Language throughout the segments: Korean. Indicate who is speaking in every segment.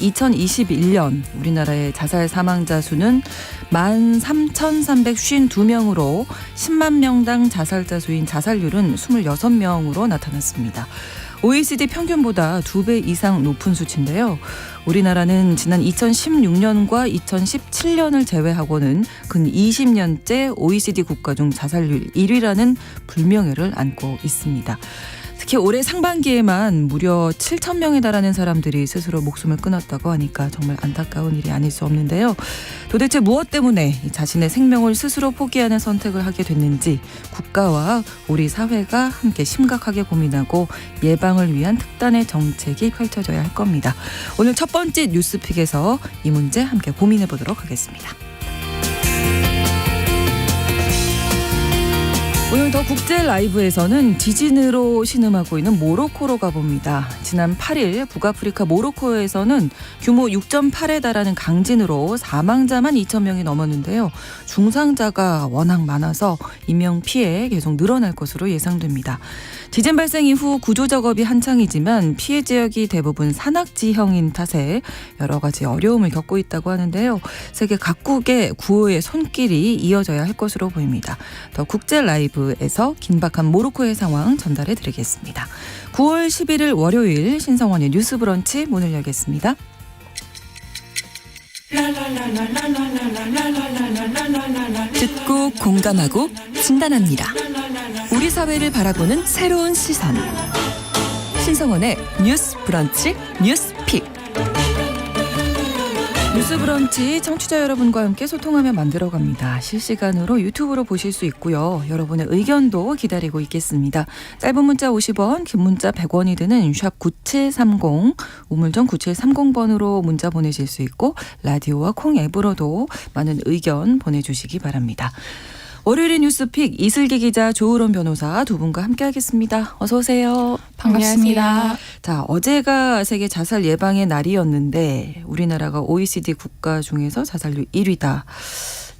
Speaker 1: 2021년 우리나라의 자살 사망자 수는 13,352명으로 10만 명당 자살자 수인 자살률은 26명으로 나타났습니다. OECD 평균보다 2배 이상 높은 수치인데요. 우리나라는 지난 2016년과 2017년을 제외하고는 근 20년째 OECD 국가 중 자살률 1위라는 불명예를 안고 있습니다. 특히 올해 상반기에만 무려 7천 명에 달하는 사람들이 스스로 목숨을 끊었다고 하니까 정말 안타까운 일이 아닐 수 없는데요. 도대체 무엇 때문에 자신의 생명을 스스로 포기하는 선택을 하게 됐는지 국가와 우리 사회가 함께 심각하게 고민하고 예방을 위한 특단의 정책이 펼쳐져야 할 겁니다. 오늘 첫 번째 뉴스픽에서 이 문제 함께 고민해 보도록 하겠습니다. 오늘 더 국제 라이브에서는 지진으로 신음하고 있는 모로코로 가봅니다. 지난 8일 북아프리카 모로코에서는 규모 6.8에 달하는 강진으로 사망자만 2천 명이 넘었는데요. 중상자가 워낙 많아서 인명피해 계속 늘어날 것으로 예상됩니다. 지진 발생 이후 구조 작업이 한창이지만 피해 지역이 대부분 산악지형인 탓에 여러 가지 어려움을 겪고 있다고 하는데요. 세계 각국의 구호의 손길이 이어져야 할 것으로 보입니다. 더 국제 라이브에서 긴박한 모로코의 상황 전달해 드리겠습니다. 9월 11일 월요일 신성원의 뉴스 브런치 문을 열겠습니다.
Speaker 2: 듣고 공감하고 진단합니다. 우리 사회를 바라보는 새로운 시선. 신성원의 뉴스 브런치 뉴스픽.
Speaker 1: 뉴스 브런치 청취자 여러분과 함께 소통하며 만들어갑니다. 실시간으로 유튜브로 보실 수 있고요. 여러분의 의견도 기다리고 있겠습니다. 짧은 문자 50원, 긴 문자 100원이 드는 샵 9730, 우물정 9730번으로 문자 보내실 수 있고 라디오와 콩 앱으로도 많은 의견 보내주시기 바랍니다. 월요일의 뉴스픽 이슬기 기자, 조으론 변호사 두 분과 함께하겠습니다. 어서 오세요.
Speaker 3: 반갑습니다.
Speaker 1: 자, 어제가 세계 자살 예방의 날이었는데 우리나라가 OECD 국가 중에서 자살률 1위다.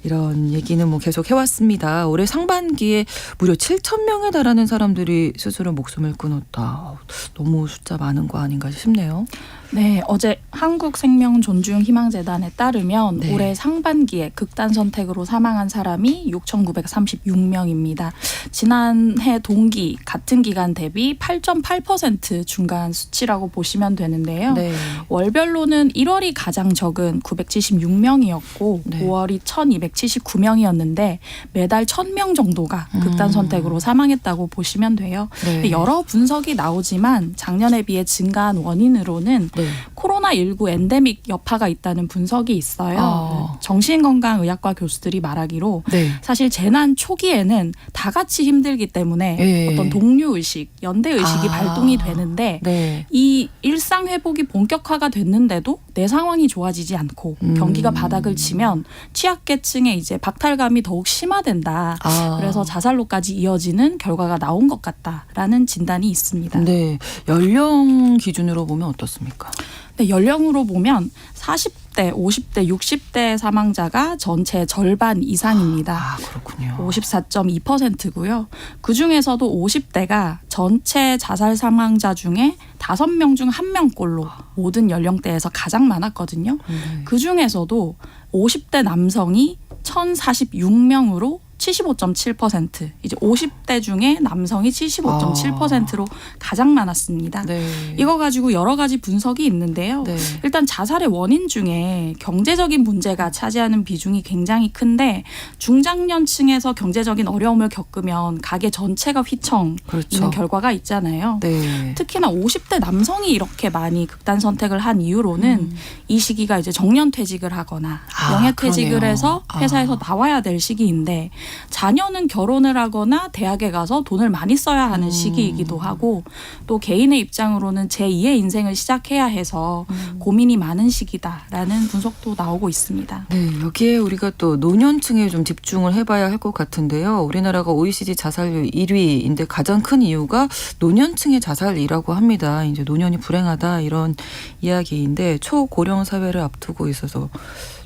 Speaker 1: 이런 얘기는 계속 해왔습니다. 올해 상반기에 무려 7천 명에 달하는 사람들이 스스로 목숨을 끊었다. 너무 숫자 많은 거 아닌가 싶네요.
Speaker 3: 네, 어제 한국생명존중희망재단에 따르면
Speaker 1: 네.
Speaker 3: 올해 상반기에 극단 선택으로 사망한 사람이 6,936명입니다. 지난해 동기 같은 기간 대비 8.8% 증가한 수치라고 보시면 되는데요.
Speaker 1: 네.
Speaker 3: 월별로는 1월이 가장 적은 976명이었고
Speaker 1: 네.
Speaker 3: 5월이 1,279명이었는데 매달 1,000명 정도가 극단 선택으로 사망했다고 보시면 돼요.
Speaker 1: 네.
Speaker 3: 여러 분석이 나오지만 작년에 비해 증가한 원인으로는
Speaker 1: 네.
Speaker 3: 코로나19 엔데믹 여파가 있다는 분석이 있어요. 정신건강의학과 교수들이 말하기로
Speaker 1: 네.
Speaker 3: 사실 재난 초기에는 다 같이 힘들기 때문에
Speaker 1: 예.
Speaker 3: 어떤 동료의식, 연대의식이 발동이 되는데
Speaker 1: 네.
Speaker 3: 이 일상 회복이 본격화가 됐는데도 내 상황이 좋아지지 않고 경기가 바닥을 치면 취약계층의 이제 박탈감이 더욱 심화된다. 그래서 자살로까지 이어지는 결과가 나온 것 같다라는 진단이 있습니다.
Speaker 1: 네. 연령 기준으로 보면 어떻습니까?
Speaker 3: 네, 연령으로 보면 40대, 50대, 60대 사망자가 전체 절반 이상입니다.
Speaker 1: 그렇군요.
Speaker 3: 54.2%고요. 그중에서도 50대가 전체 자살 사망자 중에 5명 중 1명꼴로 모든 연령대에서 가장 많았거든요. 그중에서도 50대 남성이 1,046명으로 75.7%, 이제 50대 중에 남성이 75.7%로 가장 많았습니다.
Speaker 1: 네.
Speaker 3: 이거 가지고 여러 가지 분석이 있는데요.
Speaker 1: 네.
Speaker 3: 일단 자살의 원인 중에 경제적인 문제가 차지하는 비중이 굉장히 큰데 중장년층에서 경제적인 어려움을 겪으면 가계 전체가 휘청
Speaker 1: 그렇죠.
Speaker 3: 있는 결과가 있잖아요.
Speaker 1: 네.
Speaker 3: 특히나 50대 남성이 이렇게 많이 극단 선택을 한 이유로는 이 시기가 이제 정년퇴직을 하거나 명예퇴직을
Speaker 1: 그러네요.
Speaker 3: 해서 회사에서 나와야 될 시기인데 자녀는 결혼을 하거나 대학에 가서 돈을 많이 써야 하는 시기이기도 하고 또 개인의 입장으로는 제2의 인생을 시작해야 해서 고민이 많은 시기다라는 분석도 나오고 있습니다.
Speaker 1: 네, 여기에 우리가 또 노년층에 좀 집중을 해봐야 할 것 같은데요. 우리나라가 OECD 자살률 1위인데 가장 큰 이유가 노년층의 자살이라고 합니다. 이제 노년이 불행하다 이런 이야기인데 초고령 사회를 앞두고 있어서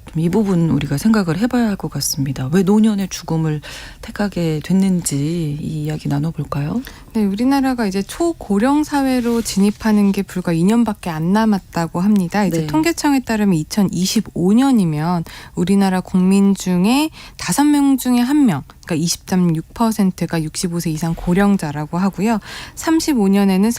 Speaker 1: 좀 좀 이 부분 우리가 생각을 해봐야 할 것 같습니다. 왜 노년의 죽음을 택하게 됐는지 이 이야기 나눠볼까요?
Speaker 4: 네, 우리나라가 이제 초고령 사회로 진입하는 게 불과 2년밖에 안 남았다고 합니다. 이제
Speaker 1: 네.
Speaker 4: 통계청에 따르면 2025년이면 우리나라 국민 중에 5명 중에 1명, 그러니까 20.6%가 65세 이상 고령자라고 하고요. 35년에는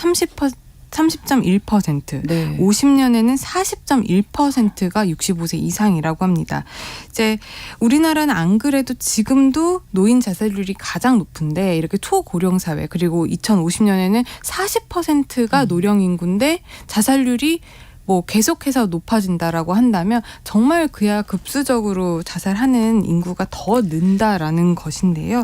Speaker 4: 30.1%,
Speaker 1: 네.
Speaker 4: 50년에는 40.1%가 65세 이상이라고 합니다. 이제 우리나라는 안 그래도 지금도 노인 자살률이 가장 높은데 이렇게 초고령 사회 그리고 2050년에는 40%가 노령 인구인데 자살률이 뭐 계속해서 높아진다라고 한다면 정말 그야 급수적으로 자살하는 인구가 더 는다라는 것인데요.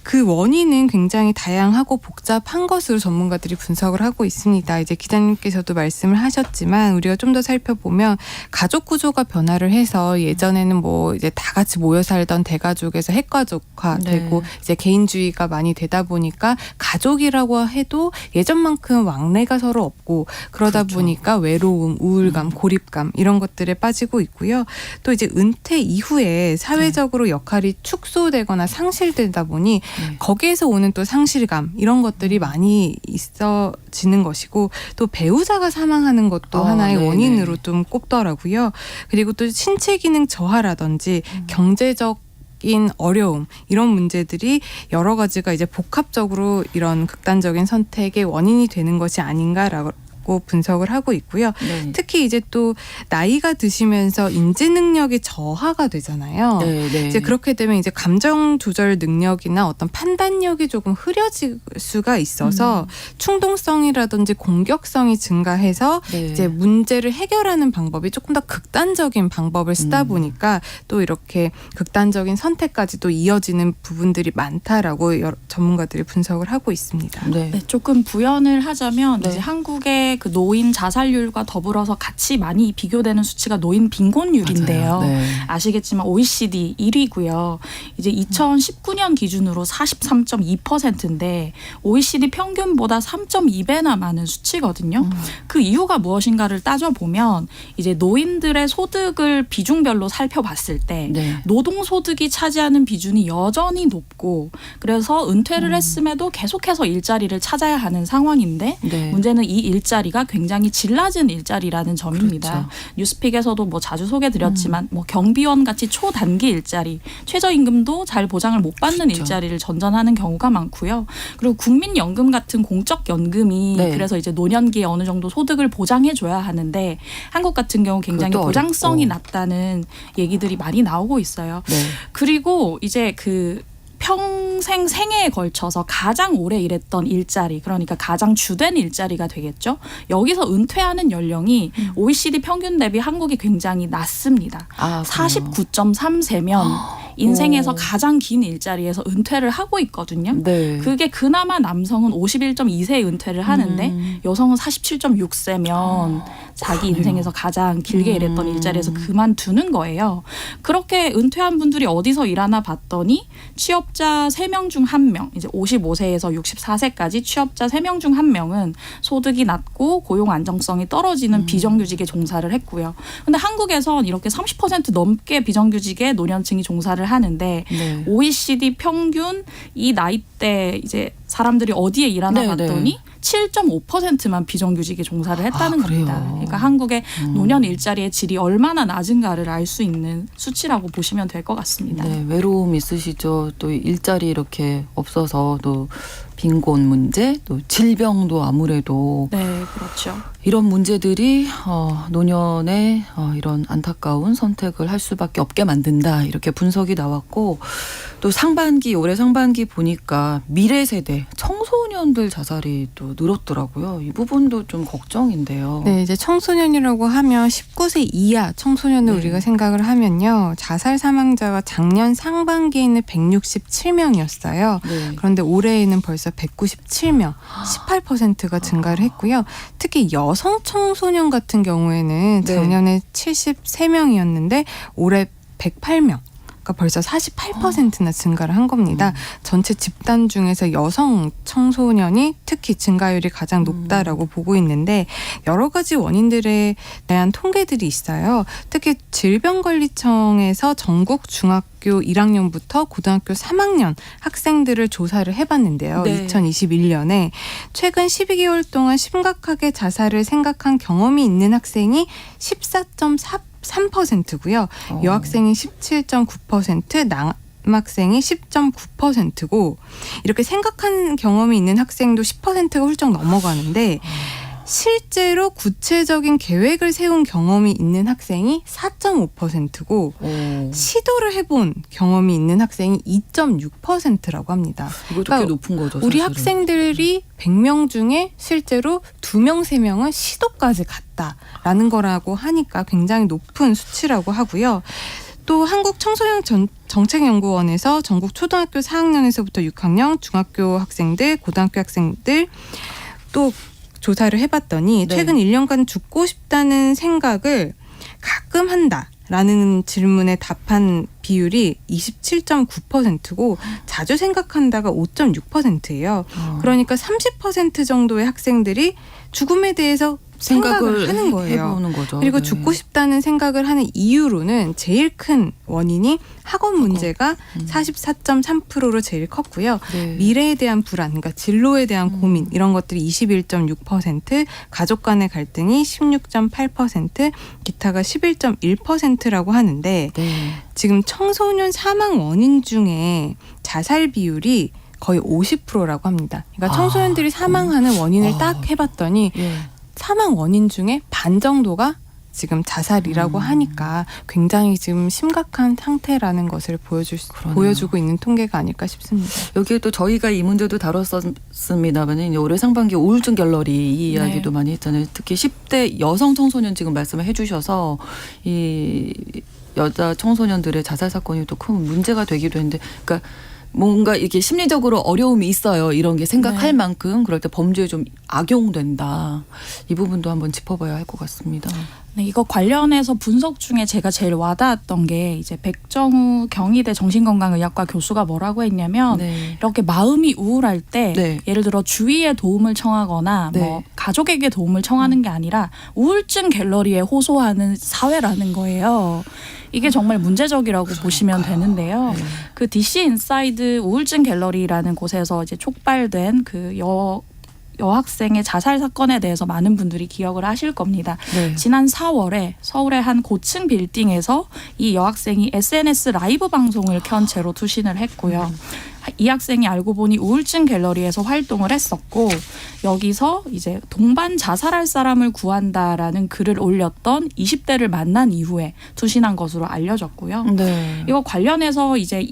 Speaker 4: 그 원인은 굉장히 다양하고 복잡한 것으로 전문가들이 분석을 하고 있습니다. 이제 기자님께서도 말씀을 하셨지만 우리가 좀 더 살펴보면 가족 구조가 변화를 해서 예전에는 뭐 이제 다 같이 모여 살던 대가족에서 핵가족화되고
Speaker 1: 네.
Speaker 4: 이제 개인주의가 많이 되다 보니까 가족이라고 해도 예전만큼 왕래가 서로 없고 그러다
Speaker 1: 그렇죠.
Speaker 4: 보니까 외로움, 우울감, 고립감 이런 것들에 빠지고 있고요. 또 이제 은퇴 이후에 사회적으로 역할이 축소되거나 상실되다 보니 거기에서 오는 또 상실감 이런 것들이 많이 있어지는 것이고 또 배우자가 사망하는 것도 하나의
Speaker 1: 네네.
Speaker 4: 원인으로 좀 꼽더라고요. 그리고 또 신체 기능 저하라든지 경제적인 어려움 이런 문제들이 여러 가지가 이제 복합적으로 이런 극단적인 선택의 원인이 되는 것이 아닌가라고 분석을 하고 있고요.
Speaker 1: 네.
Speaker 4: 특히 이제 또 나이가 드시면서 인지 능력이 저하가 되잖아요.
Speaker 1: 네.
Speaker 4: 이제 그렇게 되면 이제 감정 조절 능력이나 어떤 판단력이 조금 흐려질 수가 있어서 충동성이라든지 공격성이 증가해서
Speaker 1: 네.
Speaker 4: 이제 문제를 해결하는 방법이 조금 더 극단적인 방법을 쓰다 보니까 또 이렇게 극단적인 선택까지도 이어지는 부분들이 많다라고 여러 전문가들이 분석을 하고 있습니다.
Speaker 1: 네.
Speaker 3: 네, 조금 부연을 하자면
Speaker 1: 네.
Speaker 3: 이제 한국의 그 노인 자살률과 더불어서 같이 많이 비교되는 수치가 노인 빈곤율인데요.
Speaker 1: 맞아요. 네.
Speaker 3: 아시겠지만 OECD 1위고요. 이제 2019년 기준으로 43.2%인데 OECD 평균보다 3.2배나 많은 수치거든요. 그 이유가 무엇인가를 따져보면 이제 노인들의 소득을 비중별로 살펴봤을 때
Speaker 1: 네.
Speaker 3: 노동소득이 차지하는 비중이 여전히 높고 그래서 은퇴를 했음에도 계속해서 일자리를 찾아야 하는 상황인데
Speaker 1: 네.
Speaker 3: 문제는 이 일자리가 굉장히 질 낮은 일자리라는 점입니다.
Speaker 1: 그렇죠.
Speaker 3: 뉴스픽에서도 뭐 자주 소개드렸지만 뭐 경비원 같이 초단기 일자리, 최저임금도 잘 보장을 못 받는
Speaker 1: 그렇죠.
Speaker 3: 일자리를 전전하는 경우가 많고요. 그리고 국민연금 같은 공적연금이
Speaker 1: 네.
Speaker 3: 그래서 이제 노년기에 어느 정도 소득을 보장해줘야 하는데 한국 같은 경우 굉장히
Speaker 1: 그것도
Speaker 3: 보장성이
Speaker 1: 어렵고.
Speaker 3: 낮다는 얘기들이 많이 나오고 있어요.
Speaker 1: 네.
Speaker 3: 그리고 이제 그 평생 생애에 걸쳐서 가장 오래 일했던 일자리, 그러니까 가장 주된 일자리가 되겠죠. 여기서 은퇴하는 연령이 OECD 평균 대비 한국이 굉장히 낮습니다.
Speaker 1: 아,
Speaker 3: 49.3세면 인생에서
Speaker 1: 오.
Speaker 3: 가장 긴 일자리에서 은퇴를 하고 있거든요.
Speaker 1: 네.
Speaker 3: 그게 그나마 남성은 51.2세에 은퇴를 하는데 여성은 47.6세면 자기 인생에서 가장 길게 일했던 일자리에서 그만두는 거예요. 그렇게 은퇴한 분들이 어디서 일하나 봤더니 취업자 3명 중 1명, 이제 55세에서 64세까지 취업자 3명 중 1명은 소득이 낮고 고용 안정성이 떨어지는 비정규직에 종사를 했고요. 근데 한국에선 이렇게 30% 넘게 비정규직에 노년층이 종사를 하는데
Speaker 1: 네.
Speaker 3: OECD 평균 이 나이대 이제 사람들이 어디에 일하나
Speaker 1: 네,
Speaker 3: 봤더니
Speaker 1: 네.
Speaker 3: 7.5%만 비정규직에 종사를 했다는
Speaker 1: 아, 그래요?
Speaker 3: 겁니다. 그러니까 한국의 노년 일자리의 질이 얼마나 낮은가를 알 수 있는 수치라고 보시면 될 것 같습니다.
Speaker 1: 네, 외로움 있으시죠. 또 일자리 이렇게 없어서 또 빈곤 문제, 또 질병도 아무래도
Speaker 3: 네, 그렇죠.
Speaker 1: 이런 문제들이 노년에 이런 안타까운 선택을 할 수밖에 없게 만든다. 이렇게 분석이 나왔고 또 올해 상반기 보니까 미래 세대 청소년들 자살이 또 늘었더라고요. 이 부분도 좀 걱정인데요.
Speaker 4: 네, 이제 청소년이라고 하면 19세 이하 청소년을
Speaker 1: 네.
Speaker 4: 우리가 생각을 하면요. 자살 사망자가 작년 상반기에는 167명이었어요.
Speaker 1: 네.
Speaker 4: 그런데 올해에는 벌써 197명, 18%가 증가를 했고요. 특히 여성 청소년 같은 경우에는
Speaker 1: 네.
Speaker 4: 작년에 73명이었는데 올해 108명. 숫자가 벌써 48%나 증가를 한 겁니다. 전체 집단 중에서 여성 청소년이 특히 증가율이 가장 높다라고 보고 있는데 여러 가지 원인들에 대한 통계들이 있어요. 특히 질병관리청에서 전국 중학교 1학년부터 고등학교 3학년 학생들을 조사를 해봤는데요.
Speaker 1: 네.
Speaker 4: 2021년에 최근 12개월 동안 심각하게 자살을 생각한 경험이 있는 학생이 14.3%고요. 여학생이 17.9%, 남학생이 10.9%고 이렇게 생각한 경험이 있는 학생도 10%가 훌쩍 넘어가는데 실제로 구체적인 계획을 세운 경험이 있는 학생이 4.5%고 시도를 해본 경험이 있는 학생이 2.6%라고 합니다.
Speaker 1: 이거 꽤
Speaker 4: 그러니까
Speaker 1: 높은 거죠.
Speaker 4: 우리
Speaker 1: 사실은.
Speaker 4: 학생들이 100명 중에 실제로 2명, 3명은 시도까지 갔다라는 거라고 하니까 굉장히 높은 수치라고 하고요. 또 한국청소년 정책연구원에서 전국 초등학교 4학년에서부터 6학년, 중학교 학생들, 고등학교 학생들 또 조사를 해봤더니
Speaker 1: 네.
Speaker 4: 최근 1년간 죽고 싶다는 생각을 가끔 한다라는 질문에 답한 비율이 27.9%고 자주 생각한다가 5.6%예요. 그러니까 30% 정도의 학생들이 죽음에 대해서 생각을 하는 거예요.
Speaker 1: 해보는 거죠.
Speaker 4: 그리고
Speaker 1: 네.
Speaker 4: 죽고 싶다는 생각을 하는 이유로는 제일 큰 원인이 학원 문제가 44.3%로 제일 컸고요.
Speaker 1: 네.
Speaker 4: 미래에 대한 불안, 그러니까 진로에 대한 고민 이런 것들이 21.6%, 가족 간의 갈등이 16.8%, 기타가 11.1%라고 하는데
Speaker 1: 네.
Speaker 4: 지금 청소년 사망 원인 중에 자살 비율이 거의 50%라고 합니다. 그러니까 청소년들이 사망하는 원인을 딱 해봤더니
Speaker 1: 예.
Speaker 4: 사망 원인 중에 반 정도가 지금 자살이라고 하니까 굉장히 지금 심각한 상태라는 것을 보여주고 있는 통계가 아닐까 싶습니다.
Speaker 1: 여기에 또 저희가 이 문제도 다뤘었습니다만 올해 상반기 우울증 갤러리 이 이야기도
Speaker 3: 네.
Speaker 1: 많이 했잖아요. 특히 10대 여성 청소년 지금 말씀을 해주셔서 이 여자 청소년들의 자살 사건이 또 큰 문제가 되기도 했는데, 그러니까 뭔가 이게 심리적으로 어려움이 있어요. 이런 게 생각할
Speaker 3: 네.
Speaker 1: 만큼 그럴 때 범죄에 좀 악용된다. 이 부분도 한번 짚어봐야 할 것 같습니다.
Speaker 3: 네, 이거 관련해서 분석 중에 제가 제일 와닿았던 게 이제 백정우 경희대 정신건강의학과 교수가 뭐라고 했냐면
Speaker 1: 네.
Speaker 3: 이렇게 마음이 우울할 때
Speaker 1: 네.
Speaker 3: 예를 들어 주위에 도움을 청하거나
Speaker 1: 네.
Speaker 3: 뭐 가족에게 도움을 청하는 게 아니라 우울증 갤러리에 호소하는 사회라는 거예요. 이게 정말 문제적이라고 보시면 되는데요.
Speaker 1: 네.
Speaker 3: 그 DC 인사이드 우울증 갤러리라는 곳에서 이제 촉발된 그 여학생의 자살 사건에 대해서 많은 분들이 기억을 하실 겁니다.
Speaker 1: 네.
Speaker 3: 지난 4월에 서울의 한 고층 빌딩에서 이 여학생이 SNS 라이브 방송을 켠 채로 투신을 했고요. 이 학생이 알고 보니 우울증 갤러리에서 활동을 했었고 여기서 이제 동반 자살할 사람을 구한다라는 글을 올렸던 20대를 만난 이후에 투신한 것으로 알려졌고요.
Speaker 1: 네.
Speaker 3: 이거 관련해서 이제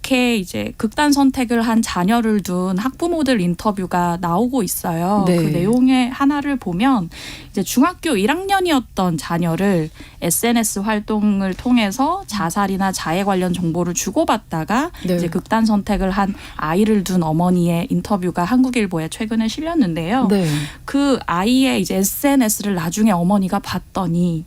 Speaker 3: 이제 극단 선택을 한 자녀를 둔 학부모들 인터뷰가 나오고 있어요.
Speaker 1: 네.
Speaker 3: 그 내용의 하나를 보면 이제 중학교 1학년이었던 자녀를 SNS 활동을 통해서 자살이나 자해 관련 정보를 주고받다가
Speaker 1: 네.
Speaker 3: 이제 극단 선택을 한 아이를 둔 어머니의 인터뷰가 한국일보에 최근에 실렸는데요.
Speaker 1: 네.
Speaker 3: 그 아이의 이제 SNS를 나중에 어머니가 봤더니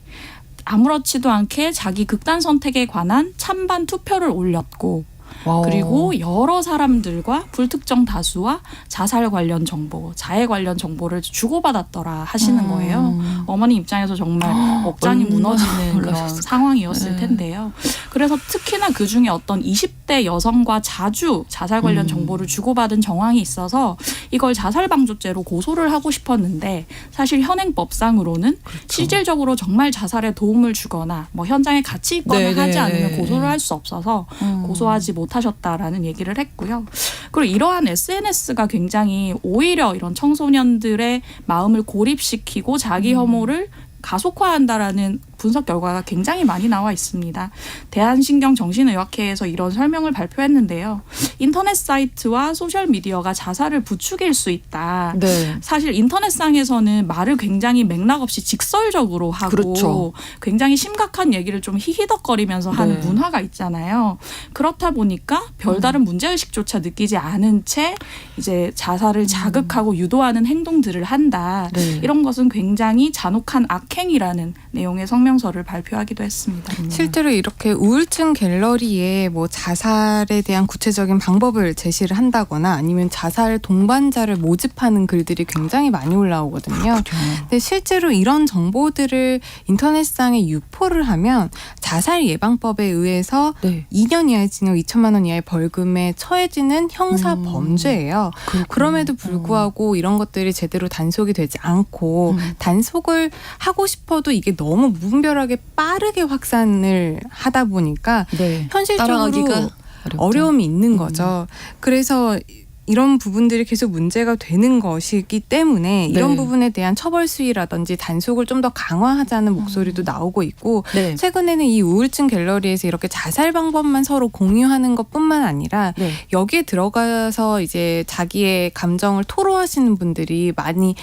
Speaker 3: 아무렇지도 않게 자기 극단 선택에 관한 찬반 투표를 올렸고
Speaker 1: 와우.
Speaker 3: 그리고 여러 사람들과 불특정 다수와 자살 관련 정보, 자해 관련 정보를 주고받았더라 하시는 거예요. 어머니 입장에서 정말 억장이
Speaker 1: 얼마나
Speaker 3: 무너지는 그런
Speaker 1: 놀라셨을까.
Speaker 3: 상황이었을
Speaker 1: 네.
Speaker 3: 텐데요. 그래서 특히나 그중에 어떤 20대 여성과 자주 자살 관련 정보를 주고받은 정황이 있어서 이걸 자살방조죄로 고소를 하고 싶었는데 사실 현행법상으로는 실질적으로 정말 자살에 도움을 주거나 뭐 현장에 같이 있거나
Speaker 1: 네,
Speaker 3: 하지
Speaker 1: 네,
Speaker 3: 않으면
Speaker 1: 네.
Speaker 3: 고소를 할 수 없어서 고소하지 못하셨다라는 얘기를 했고요. 그리고 이러한 SNS가 굉장히 오히려 이런 청소년들의 마음을 고립시키고 자기 혐오를 가속화한다라는 분석 결과가 굉장히 많이 나와 있습니다. 대한신경정신의학회에서 이런 설명을 발표했는데요. 인터넷 사이트와 소셜미디어가 자살을 부추길 수 있다.
Speaker 1: 네.
Speaker 3: 사실 인터넷상에서는 말을 굉장히 맥락 없이 직설적으로 하고
Speaker 1: 그렇죠.
Speaker 3: 굉장히 심각한 얘기를 좀 히히덕거리면서 하는
Speaker 1: 네.
Speaker 3: 문화가 있잖아요. 그렇다 보니까 별다른 문제의식조차 느끼지 않은 채 이제 자살을 자극하고 유도하는 행동들을 한다.
Speaker 1: 네.
Speaker 3: 이런 것은 굉장히 잔혹한 악행이라는 내용의 성명 성명서를 발표하기도 했습니다.
Speaker 4: 실제로 이렇게 우울증 갤러리에 뭐 자살에 대한 구체적인 방법을 제시를 한다거나 아니면 자살 동반자를 모집하는 글들이 굉장히 많이 올라오거든요. 근데 실제로 이런 정보들을 인터넷상에 유포를 하면 자살 예방법에 의해서
Speaker 1: 네.
Speaker 4: 2년 이하의 징역 2천만 원 이하의 벌금에 처해지는 형사 범죄예요. 그럼에도 불구하고 이런 것들이 제대로 단속이 되지 않고 단속을 하고 싶어도 이게 너무 무분별하게 빠르게 확산을 하다 보니까
Speaker 1: 네.
Speaker 4: 현실적으로
Speaker 1: 따라가기가 어렵죠.
Speaker 4: 어려움이 있는 거죠. 그래서 이런 부분들이 계속 문제가 되는 것이기 때문에 이런
Speaker 1: 네.
Speaker 4: 부분에 대한 처벌 수위라든지 단속을 좀 더 강화하자는 목소리도 나오고 있고
Speaker 1: 네.
Speaker 4: 최근에는 이 우울증 갤러리에서 이렇게 자살 방법만 서로 공유하는 것뿐만 아니라
Speaker 1: 네.
Speaker 4: 여기에 들어가서 이제 자기의 감정을 토로하시는 분들이 많이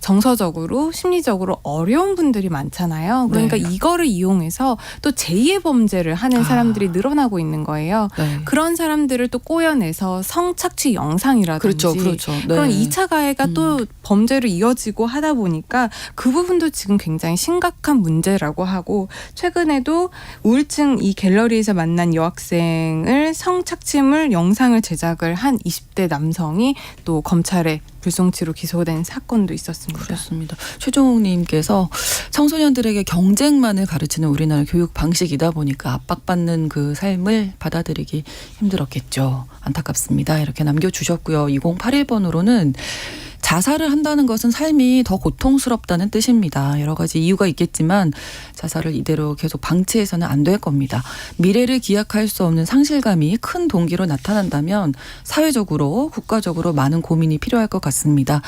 Speaker 4: 정서적으로 심리적으로 어려운 분들이 많잖아요. 그러니까
Speaker 1: 네.
Speaker 4: 이거를 이용해서 또 제2의 범죄를 하는 사람들이 늘어나고 있는 거예요.
Speaker 1: 네.
Speaker 4: 그런 사람들을 또 꼬여내서 성착취 영상이라든지
Speaker 1: 그렇죠. 네.
Speaker 4: 그런 2차 가해가 또 범죄로 이어지고 하다 보니까 그 부분도 지금 굉장히 심각한 문제라고 하고 최근에도 우울증 이 갤러리에서 만난 여학생을 성착취물 영상을 제작을 한 20대 남성이 또 검찰에 불송치로 기소된 사건도 있었습니다.
Speaker 1: 그렇습니다. 최종욱님께서 청소년들에게 경쟁만을 가르치는 우리나라 교육 방식이다 보니까 압박받는 그 삶을 받아들이기 힘들었겠죠. 안타깝습니다. 이렇게 남겨주셨고요. 2081번으로는 자살을 한다는 것은 삶이 더 고통스럽다는 뜻입니다. 여러 가지 이유가 있겠지만 자살을 이대로 계속 방치해서는 안 될 겁니다. 미래를 기약할 수 없는 상실감이 큰 동기로 나타난다면 사회적으로 국가적으로 많은 고민이 필요할 것 같습니다.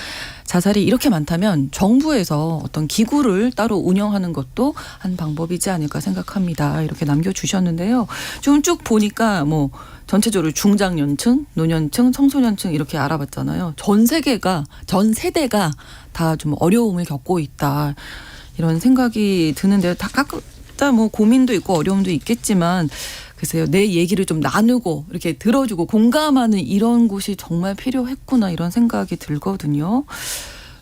Speaker 1: 자살이 이렇게 많다면 정부에서 어떤 기구를 따로 운영하는 것도 한 방법이지 않을까 생각합니다. 이렇게 남겨주셨는데요. 좀 쭉 보니까 뭐 전체적으로 중장년층, 노년층, 청소년층 이렇게 알아봤잖아요. 전 세대가 다 좀 어려움을 겪고 있다. 이런 생각이 드는데요. 다 각자 뭐 고민도 있고 어려움도 있겠지만 글쎄요. 내 얘기를 좀 나누고 이렇게 들어주고 공감하는 이런 곳이 정말 필요했구나 이런 생각이 들거든요.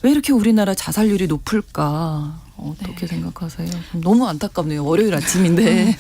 Speaker 1: 왜 이렇게 우리나라 자살률이 높을까? 어떻게 생각하세요? 너무 안타깝네요. 월요일 아침인데.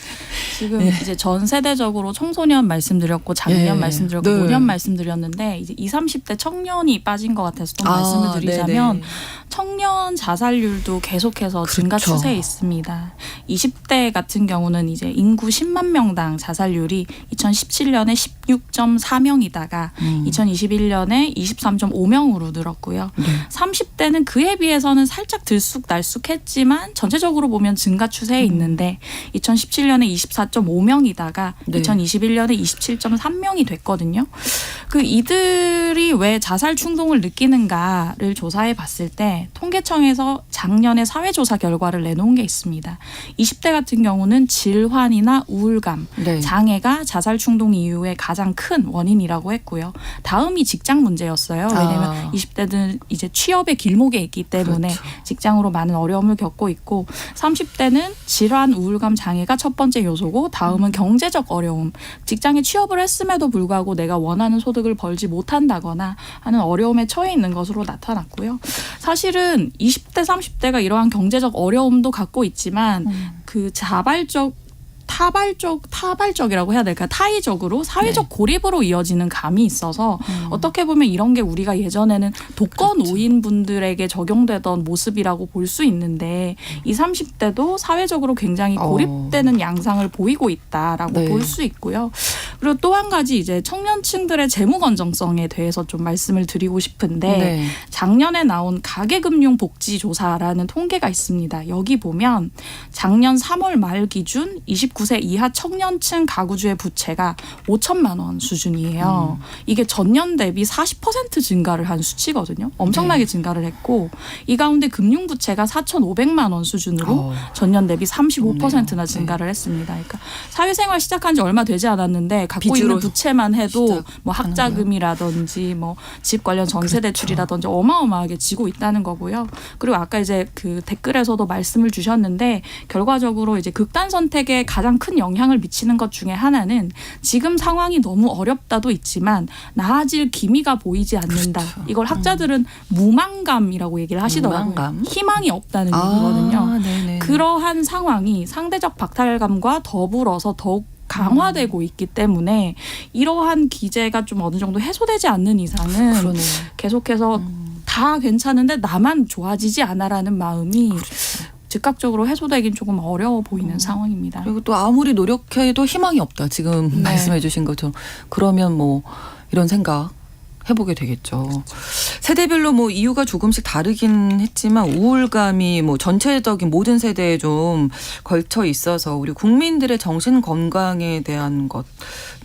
Speaker 3: 지금 이제 전 세대적으로 청소년 말씀드렸고 작년 말씀드렸고
Speaker 1: 네.
Speaker 3: 노년 말씀드렸는데 이제 20, 30대 청년이 빠진 것 같아서 좀 말씀을 드리자면
Speaker 1: 네네.
Speaker 3: 청년 자살률도 계속해서 증가
Speaker 1: 그렇죠.
Speaker 3: 추세에 있습니다. 20대 같은 경우는 이제 인구 10만 명당 자살률이 2017년에 16.4명이다가 2021년에 23.5명으로 늘었고요.
Speaker 1: 네.
Speaker 3: 30대는 그에 비해서는 살짝 들쑥날쑥했지만 전체적으로 보면 증가 추세에 있는데 2017년에 24.5명이다가
Speaker 1: 네.
Speaker 3: 2021년에 27.3명이 됐거든요. 그 이들이 왜 자살 충동을 느끼는가를 조사해 봤을 때 통계청에서 작년에 사회조사 결과를 내놓은 게 있습니다. 20대 같은 경우는 질환이나 우울감,
Speaker 1: 네.
Speaker 3: 장애가 자살 충동 이후에 가장 큰 원인이라고 했고요. 다음이 직장 문제였어요. 왜냐하면 20대는 이제 취업의 길목에 있기 때문에
Speaker 1: 그렇죠.
Speaker 3: 직장으로 많은 어려움을 겪고 있고 30대는 질환, 우울감, 장애가 첫 번째 요소고 다음은 경제적 어려움. 직장에 취업을 했음에도 불구하고 내가 원하는 소득을 벌지 못한다거나 하는 어려움에 처해 있는 것으로 나타났고요. 사실은 20대, 30대가 이러한 경제적 어려움도 갖고 있지만 그 타발적이라고 해야 될까? 타의적으로 사회적 고립으로 이어지는 감이 있어서 어떻게 보면 이런 게 우리가 예전에는 독거 노인분들에게 적용되던 모습이라고 볼 수 있는데 20, 30대도 사회적으로 굉장히 고립되는 양상을 보이고 있다라고
Speaker 1: 네.
Speaker 3: 볼 수 있고요. 그리고 또 한 가지 이제 청년층들의 재무 건전성에 대해서 좀 말씀을 드리고 싶은데
Speaker 1: 네.
Speaker 3: 작년에 나온 가계금융복지조사라는 통계가 있습니다. 여기 보면 작년 3월 말 기준 29세 이하 청년층 가구주의 부채가 5천만 원 수준이에요. 이게 전년 대비 40% 증가를 한 수치거든요. 엄청나게 증가를 했고 이 가운데 금융부채가 4,500만 원 수준으로 전년 대비 35%나 증가를 했습니다. 그러니까 사회생활 시작한 지 얼마 되지 않았는데 갖고 있는 부채만 해도 뭐 학자금이라든지 뭐 집 관련 전세 대출이라든지 어마어마하게 지고 있다는 거고요. 그리고 아까 이제 그 댓글에서도 말씀을 주셨는데 결과적으로 이제 극단 선택에 가장 큰 영향을 미치는 것 중에 하나는 지금 상황이 너무 어렵다도 있지만 나아질 기미가 보이지 않는다.
Speaker 1: 그렇죠.
Speaker 3: 이걸 학자들은 무망감이라고 얘기를 하시더라고요.
Speaker 1: 무망감?
Speaker 3: 희망이 없다는 얘기거든요.
Speaker 1: 네네.
Speaker 3: 그러한 상황이 상대적 박탈감과 더불어서 더욱 강화되고 있기 때문에 이러한 기제가 좀 어느 정도 해소되지 않는 이상은
Speaker 1: 그러네요.
Speaker 3: 계속해서 다 괜찮은데 나만 좋아지지 않아라는 마음이 즉각적으로 해소되긴 조금 어려워 보이는 상황입니다.
Speaker 1: 그리고 또 아무리 노력해도 희망이 없다. 지금
Speaker 3: 네.
Speaker 1: 말씀해 주신 것처럼. 그러면 뭐 이런 생각 해보게 되겠죠. 세대별로 뭐 이유가 조금씩 다르긴 했지만 우울감이 뭐 전체적인 모든 세대에 좀 걸쳐 있어서 우리 국민들의 정신 건강에 대한 것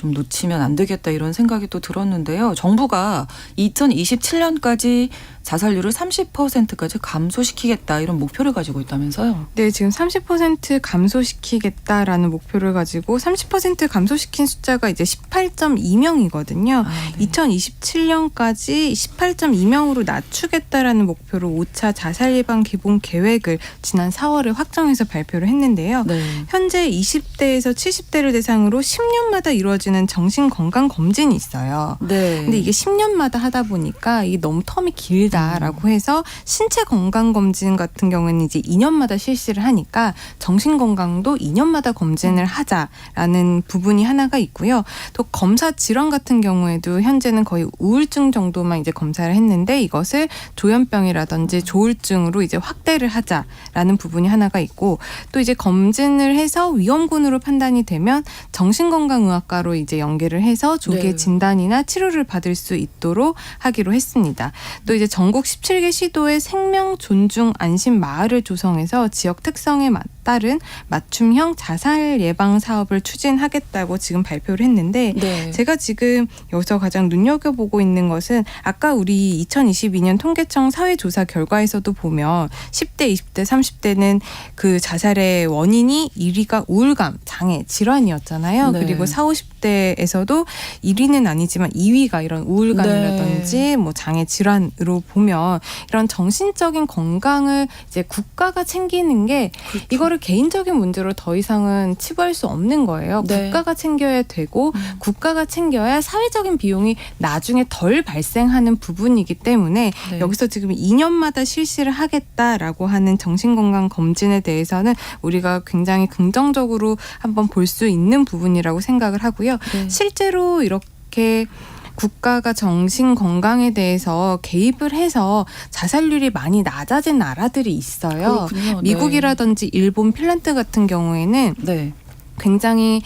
Speaker 1: 좀 놓치면 안 되겠다 이런 생각이 또 들었는데요. 정부가 2027년까지 자살률을 30%까지 감소시키겠다 이런 목표를 가지고 있다면서요.
Speaker 4: 네, 지금 30% 감소시키겠다라는 목표를 가지고 30% 감소시킨 숫자가 이제 18.2명이거든요. 2027년까지 18.2명으로 낮추겠다라는 목표로 5차 자살 예방 기본 계획을 지난 4월에 확정해서 발표를 했는데요.
Speaker 1: 네.
Speaker 4: 현재 20대에서 70대를 대상으로 10년마다 이루어지는 정신건강 검진이 있어요.
Speaker 1: 네.
Speaker 4: 근데 이게 10년마다 하다 보니까 이게 너무 텀이 길다라고 해서 신체 건강 검진 같은 경우에는 이제 2년마다 실시를 하니까 정신 건강도 2년마다 검진을 하자라는 부분이 하나가 있고요. 또 검사 질환 같은 경우에도 현재는 거의 우울증 정도만 이제 검사를 했는데 이것을 조현병이라든지 조울증으로 이제 확대를 하자라는 부분이 하나가 있고 또 이제 검진을 해서 위험군으로 판단이 되면 정신건강의학과로 이제 연계를 해서 조기
Speaker 1: 네.
Speaker 4: 진단이나 치료를 받을 수 있도록 하기로 했습니다. 또 이제 전국 17개 시도에 생명 존중 안심 마을을 조성해서 지역 특성에 따른 맞춤형 자살 예방 사업을 추진하겠다고 지금 발표를 했는데
Speaker 1: 네.
Speaker 4: 제가 지금 여기서 가장 눈여겨보고 있는 것은 아까 우리 2022년 통계청 사회조사 결과에서도 보면 10대, 20대, 30대는 그 자살의 원인이 1위가 우울감, 장애, 질환이었잖아요.
Speaker 1: 네.
Speaker 4: 그리고 40, 50대에서도 1위는 아니지만 2위가 이런 우울감이라든지
Speaker 1: 네.
Speaker 4: 뭐 장애 질환으로 보면 이런 정신적인 건강을 이제 국가가 챙기는 게
Speaker 1: 그렇죠.
Speaker 4: 이거를 개인적인 문제로 더 이상은 치부할 수 없는 거예요.
Speaker 1: 네.
Speaker 4: 국가가 챙겨야 되고 국가가 챙겨야 사회적인 비용이 나중에 덜 발생하는 부분이기 때문에
Speaker 1: 네.
Speaker 4: 여기서 지금 2년마다 실시를 하겠다라고 하는 정신건강 검진에 대해서는 우리가 굉장히 긍정적으로 한번 볼 수 있는 부분이라고 생각을 하고요.
Speaker 1: 네.
Speaker 4: 실제로 이렇게 국가가 정신 건강에 대해서 개입을 해서 자살률이 많이 낮아진 나라들이 있어요.
Speaker 1: 그렇군요.
Speaker 4: 미국이라든지 일본, 핀란드 같은 경우에는
Speaker 1: 네.
Speaker 4: 굉장히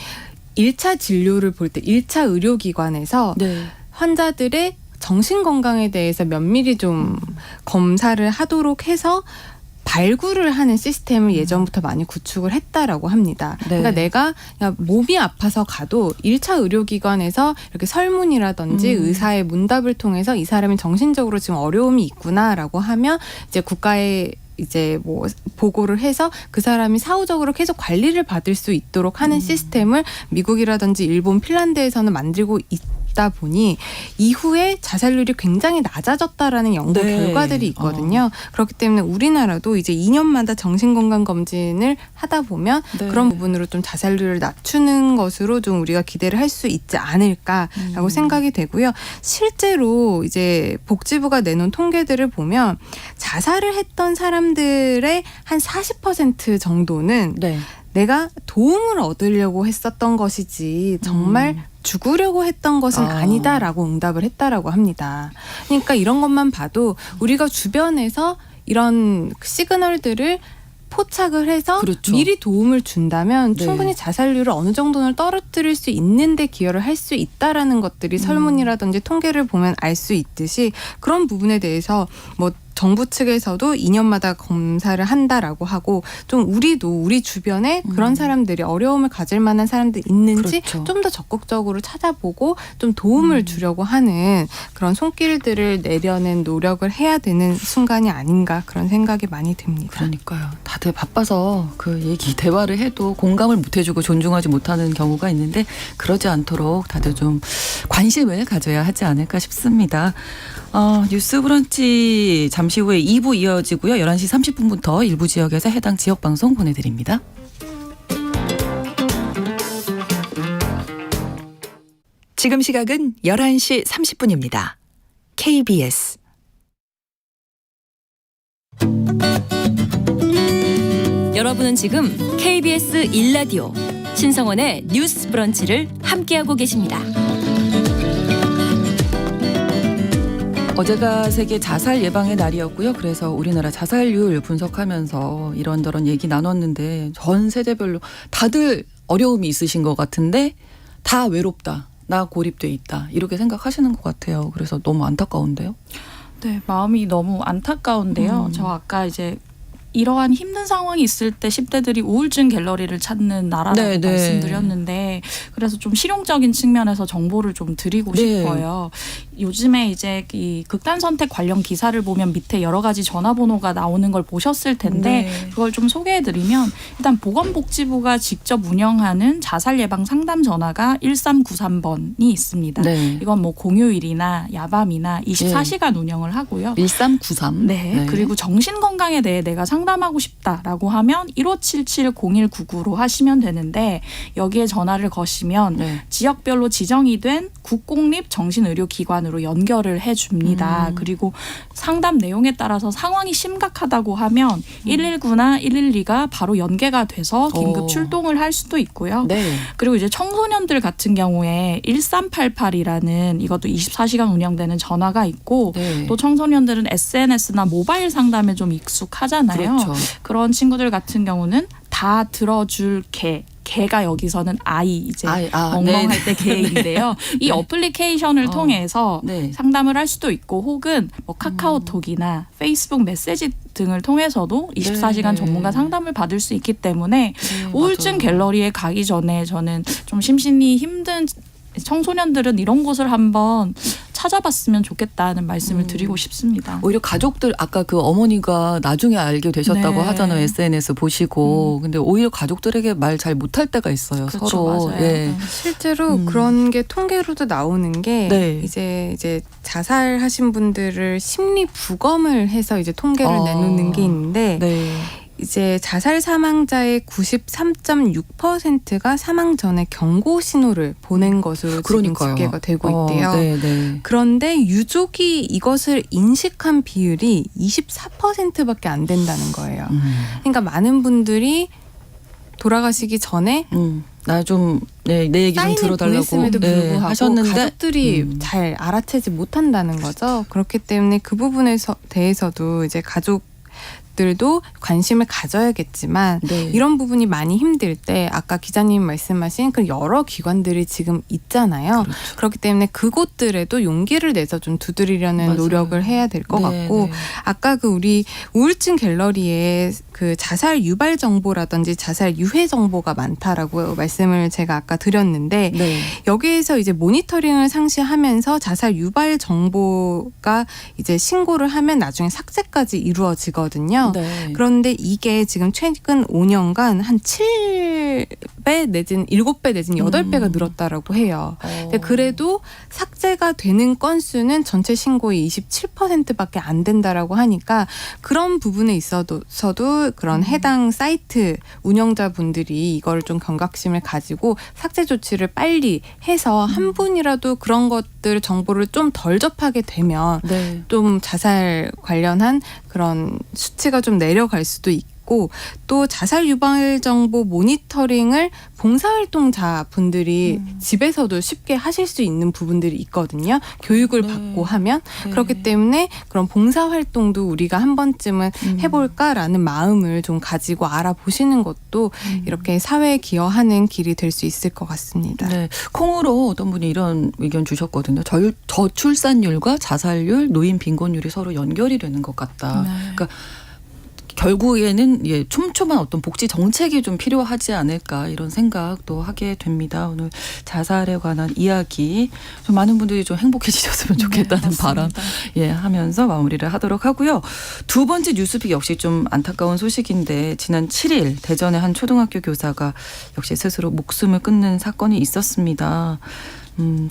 Speaker 4: 1차 진료를 볼 때 1차 의료기관에서
Speaker 1: 네.
Speaker 4: 환자들의 정신 건강에 대해서 면밀히 좀 검사를 하도록 해서 발굴을 하는 시스템을 예전부터 많이 구축을 했다라고 합니다.
Speaker 1: 네.
Speaker 4: 그러니까 내가 그냥 몸이 아파서 가도 1차 의료기관에서 이렇게 설문이라든지 의사의 문답을 통해서 이 사람이 정신적으로 지금 어려움이 있구나라고 하면 이제 국가에 이제 뭐 보고를 해서 그 사람이 사후적으로 계속 관리를 받을 수 있도록 하는 시스템을 미국이라든지 일본, 핀란드에서는 만들고 있다 보니 이후에 자살률이 굉장히 낮아졌다라는 연구
Speaker 1: 네.
Speaker 4: 결과들이 있거든요. 그렇기 때문에 우리나라도 이제 2년마다 정신건강검진을 하다 보면
Speaker 1: 네.
Speaker 4: 그런 부분으로 좀 자살률을 낮추는 것으로 좀 우리가 기대를 할 수 있지 않을까라고 생각이 되고요. 실제로 이제 복지부가 내놓은 통계들을 보면 자살을 했던 사람들의 한 40% 정도는
Speaker 1: 네.
Speaker 4: 내가 도움을 얻으려고 했었던 것이지 정말 죽으려고 했던 것은 아니다라고 응답을 했다라고 합니다. 그러니까 이런 것만 봐도 우리가 주변에서 이런 시그널들을 포착을 해서
Speaker 1: 그렇죠.
Speaker 4: 미리 도움을 준다면
Speaker 1: 네.
Speaker 4: 충분히 자살률을 어느 정도는 떨어뜨릴 수 있는데 기여를 할 수 있다라는 것들이 설문이라든지 통계를 보면 알 수 있듯이 그런 부분에 대해서 뭐 정부 측에서도 2년마다 검사를 한다라고 하고 좀 우리도 우리 주변에 그런 사람들이 어려움을 가질 만한 사람들이 있는지
Speaker 1: 그렇죠.
Speaker 4: 좀 더 적극적으로 찾아보고 좀 도움을 주려고 하는 그런 손길들을 내려는 노력을 해야 되는 순간이 아닌가 그런 생각이 많이 듭니다.
Speaker 1: 그러니까요. 다들 바빠서 그 얘기 대화를 해도 공감을 못 해주고 존중하지 못하는 경우가 있는데 그러지 않도록 다들 좀 관심을 가져야 하지 않을까 싶습니다. 뉴스 브런치 잠시 잠시 후에 2부 이어지고요. 11시 30분부터 일부 지역에서 해당 지역 방송 보내드립니다.
Speaker 2: 지금 시각은 11시 30분입니다. KBS 여러분은 지금 KBS 1라디오 신성원의 뉴스 브런치를 함께하고 계십니다.
Speaker 1: 어제가 세계 자살 예방의 날이었고요. 그래서 우리나라 자살률 분석하면서 이런저런 얘기 나눴는데 전 세대별로 다들 어려움이 있으신 것 같은데 다 외롭다. 나 고립돼 있다. 이렇게 생각하시는 것 같아요. 그래서 너무 안타까운데요.
Speaker 3: 네, 마음이 너무 안타까운데요. 저 아까 이제 이러한 힘든 상황이 있을 때 10대들이 우울증 갤러리를 찾는 나라라고
Speaker 1: 네, 네.
Speaker 3: 말씀드렸는데 그래서 좀 실용적인 측면에서 정보를 좀 드리고
Speaker 1: 네.
Speaker 3: 싶어요. 요즘에 이제 이 극단 선택 관련 기사를 보면 밑에 여러 가지 전화번호가 나오는 걸 보셨을 텐데
Speaker 1: 네.
Speaker 3: 그걸 좀 소개해드리면 일단 보건복지부가 직접 운영하는 자살 예방 상담 전화가 1393번이 있습니다.
Speaker 1: 네.
Speaker 3: 이건 뭐 공휴일이나 야밤이나 24시간 운영을 하고요.
Speaker 1: 1393.
Speaker 3: 네. 그리고 정신건강에 대해 내가 상담하고 싶다라고 하면 1577-0199로 하시면 되는데 여기에 전화를 거시면
Speaker 1: 네. 지역별로
Speaker 3: 지정이 된 국공립 정신의료기관으로 연결을 해줍니다. 그리고 상담 내용에 따라서 상황이 심각하다고 하면 119나 112가 바로 연계가 돼서 긴급 출동을 할 수도 있고요.
Speaker 1: 네.
Speaker 3: 그리고 이제 청소년들 같은 경우에 1388이라는 이것도 24시간 운영되는 전화가 있고
Speaker 1: 네.
Speaker 3: 또 청소년들은 SNS나 모바일 상담에 좀 익숙하잖아요.
Speaker 1: 그렇죠.
Speaker 3: 그런 친구들 같은 경우는 다 들어줄 개가 여기서는 아이 이제 멍멍할
Speaker 1: 네.
Speaker 3: 때 개인데요. 이 어플리케이션을 통해서
Speaker 1: 네.
Speaker 3: 상담을 할 수도 있고 혹은 뭐 카카오톡이나 페이스북 메시지 등을 통해서도 24시간
Speaker 1: 네.
Speaker 3: 전문가 상담을 받을 수 있기 때문에
Speaker 1: 네,
Speaker 3: 우울증
Speaker 1: 맞아요.
Speaker 3: 갤러리에 가기 전에 저는 좀 심신이 힘든 청소년들은 이런 곳을 한번 찾아봤으면 좋겠다는 말씀을 드리고 싶습니다.
Speaker 1: 오히려 가족들 아까 그 어머니가 나중에 알게 되셨다고
Speaker 3: 네.
Speaker 1: 하잖아요. SNS 보시고. 근데 오히려 가족들에게 말 잘 못할 때가 있어요.
Speaker 3: 그렇죠,
Speaker 1: 서로.
Speaker 3: 맞아요.
Speaker 1: 예.
Speaker 4: 실제로 그런 게 통계로도 나오는 게
Speaker 1: 네.
Speaker 4: 이제 자살하신 분들을 심리 부검을 해서 이제 통계를 내놓는 게 있는데
Speaker 1: 네.
Speaker 4: 이제 자살 사망자의 93.6%가 사망 전에 경고 신호를 보낸 것으로
Speaker 1: 그러니까요.
Speaker 4: 지금 집계가 되고 있대요.
Speaker 1: 네, 네.
Speaker 4: 그런데 유족이 이것을 인식한 비율이 24%밖에 안 된다는 거예요. 그러니까 많은 분들이 돌아가시기 전에
Speaker 1: 나 좀 내 얘기 좀
Speaker 4: 사인을
Speaker 1: 들어달라고
Speaker 4: 보냈음에도 불구하고
Speaker 1: 하셨는데
Speaker 4: 가족들이 잘 알아채지 못한다는 거죠. 그렇기 때문에 그 부분에 대해서도 이제 가족들도 관심을 가져야겠지만
Speaker 1: 네.
Speaker 4: 이런 부분이 많이 힘들 때 아까 기자님 말씀하신 그 여러 기관들이 지금 있잖아요.
Speaker 1: 그렇죠.
Speaker 4: 그렇기 때문에 그곳들에도 용기를 내서 좀 두드리려는
Speaker 1: 맞아요.
Speaker 4: 노력을 해야 될 것
Speaker 1: 네,
Speaker 4: 같고
Speaker 1: 네.
Speaker 4: 아까 그 우리 우울증 갤러리에 그 자살 유발 정보라든지 자살 유해 정보가 많다라고 말씀을 제가 아까 드렸는데
Speaker 1: 네.
Speaker 4: 여기에서 이제 모니터링을 상시하면서 자살 유발 정보가 이제 신고를 하면 나중에 삭제까지 이루어지거든요.
Speaker 1: 네.
Speaker 4: 그런데 이게 지금 최근 5년간 한 7배 내지는 7배 내지는 8배가 늘었다라고 해요. 근데 그래도 삭제가 되는 건수는 전체 신고의 27%밖에 안 된다라고 하니까 그런 부분에 있어서도 그런 해당 사이트 운영자분들이 이걸 좀 경각심을 가지고 삭제 조치를 빨리 해서 한 분이라도 그런 것들 정보를 좀 덜 접하게 되면
Speaker 1: 네.
Speaker 4: 좀 자살 관련한 그런 수치가 좀 내려갈 수도 있고 또 자살 유발 정보 모니터링을 봉사활동자 분들이 집에서도 쉽게 하실 수 있는 부분들이 있거든요. 교육을
Speaker 1: 네.
Speaker 4: 받고 하면
Speaker 1: 네.
Speaker 4: 그렇기 때문에 그런 봉사활동도 우리가 한 번쯤은 해볼까라는 마음을 좀 가지고 알아보시는 것도 이렇게 사회에 기여하는 길이 될 수 있을 것 같습니다.
Speaker 1: 네. 콩으로 어떤 분이 이런 의견 주셨거든요. 저출산율과 자살률, 노인 빈곤율이 서로 연결이 되는 것 같다.
Speaker 3: 네.
Speaker 1: 그러니까 결국에는 촘촘한 어떤 복지 정책이 좀 필요하지 않을까 이런 생각도 하게 됩니다. 오늘 자살에 관한 이야기 좀 많은 분들이 좀 행복해지셨으면 좋겠다는 바람 하면서 마무리를 하도록 하고요. 두 번째 뉴스픽 역시 좀 안타까운 소식인데 지난 7일 대전의 한 초등학교 교사가 역시 스스로 목숨을 끊는 사건이 있었습니다.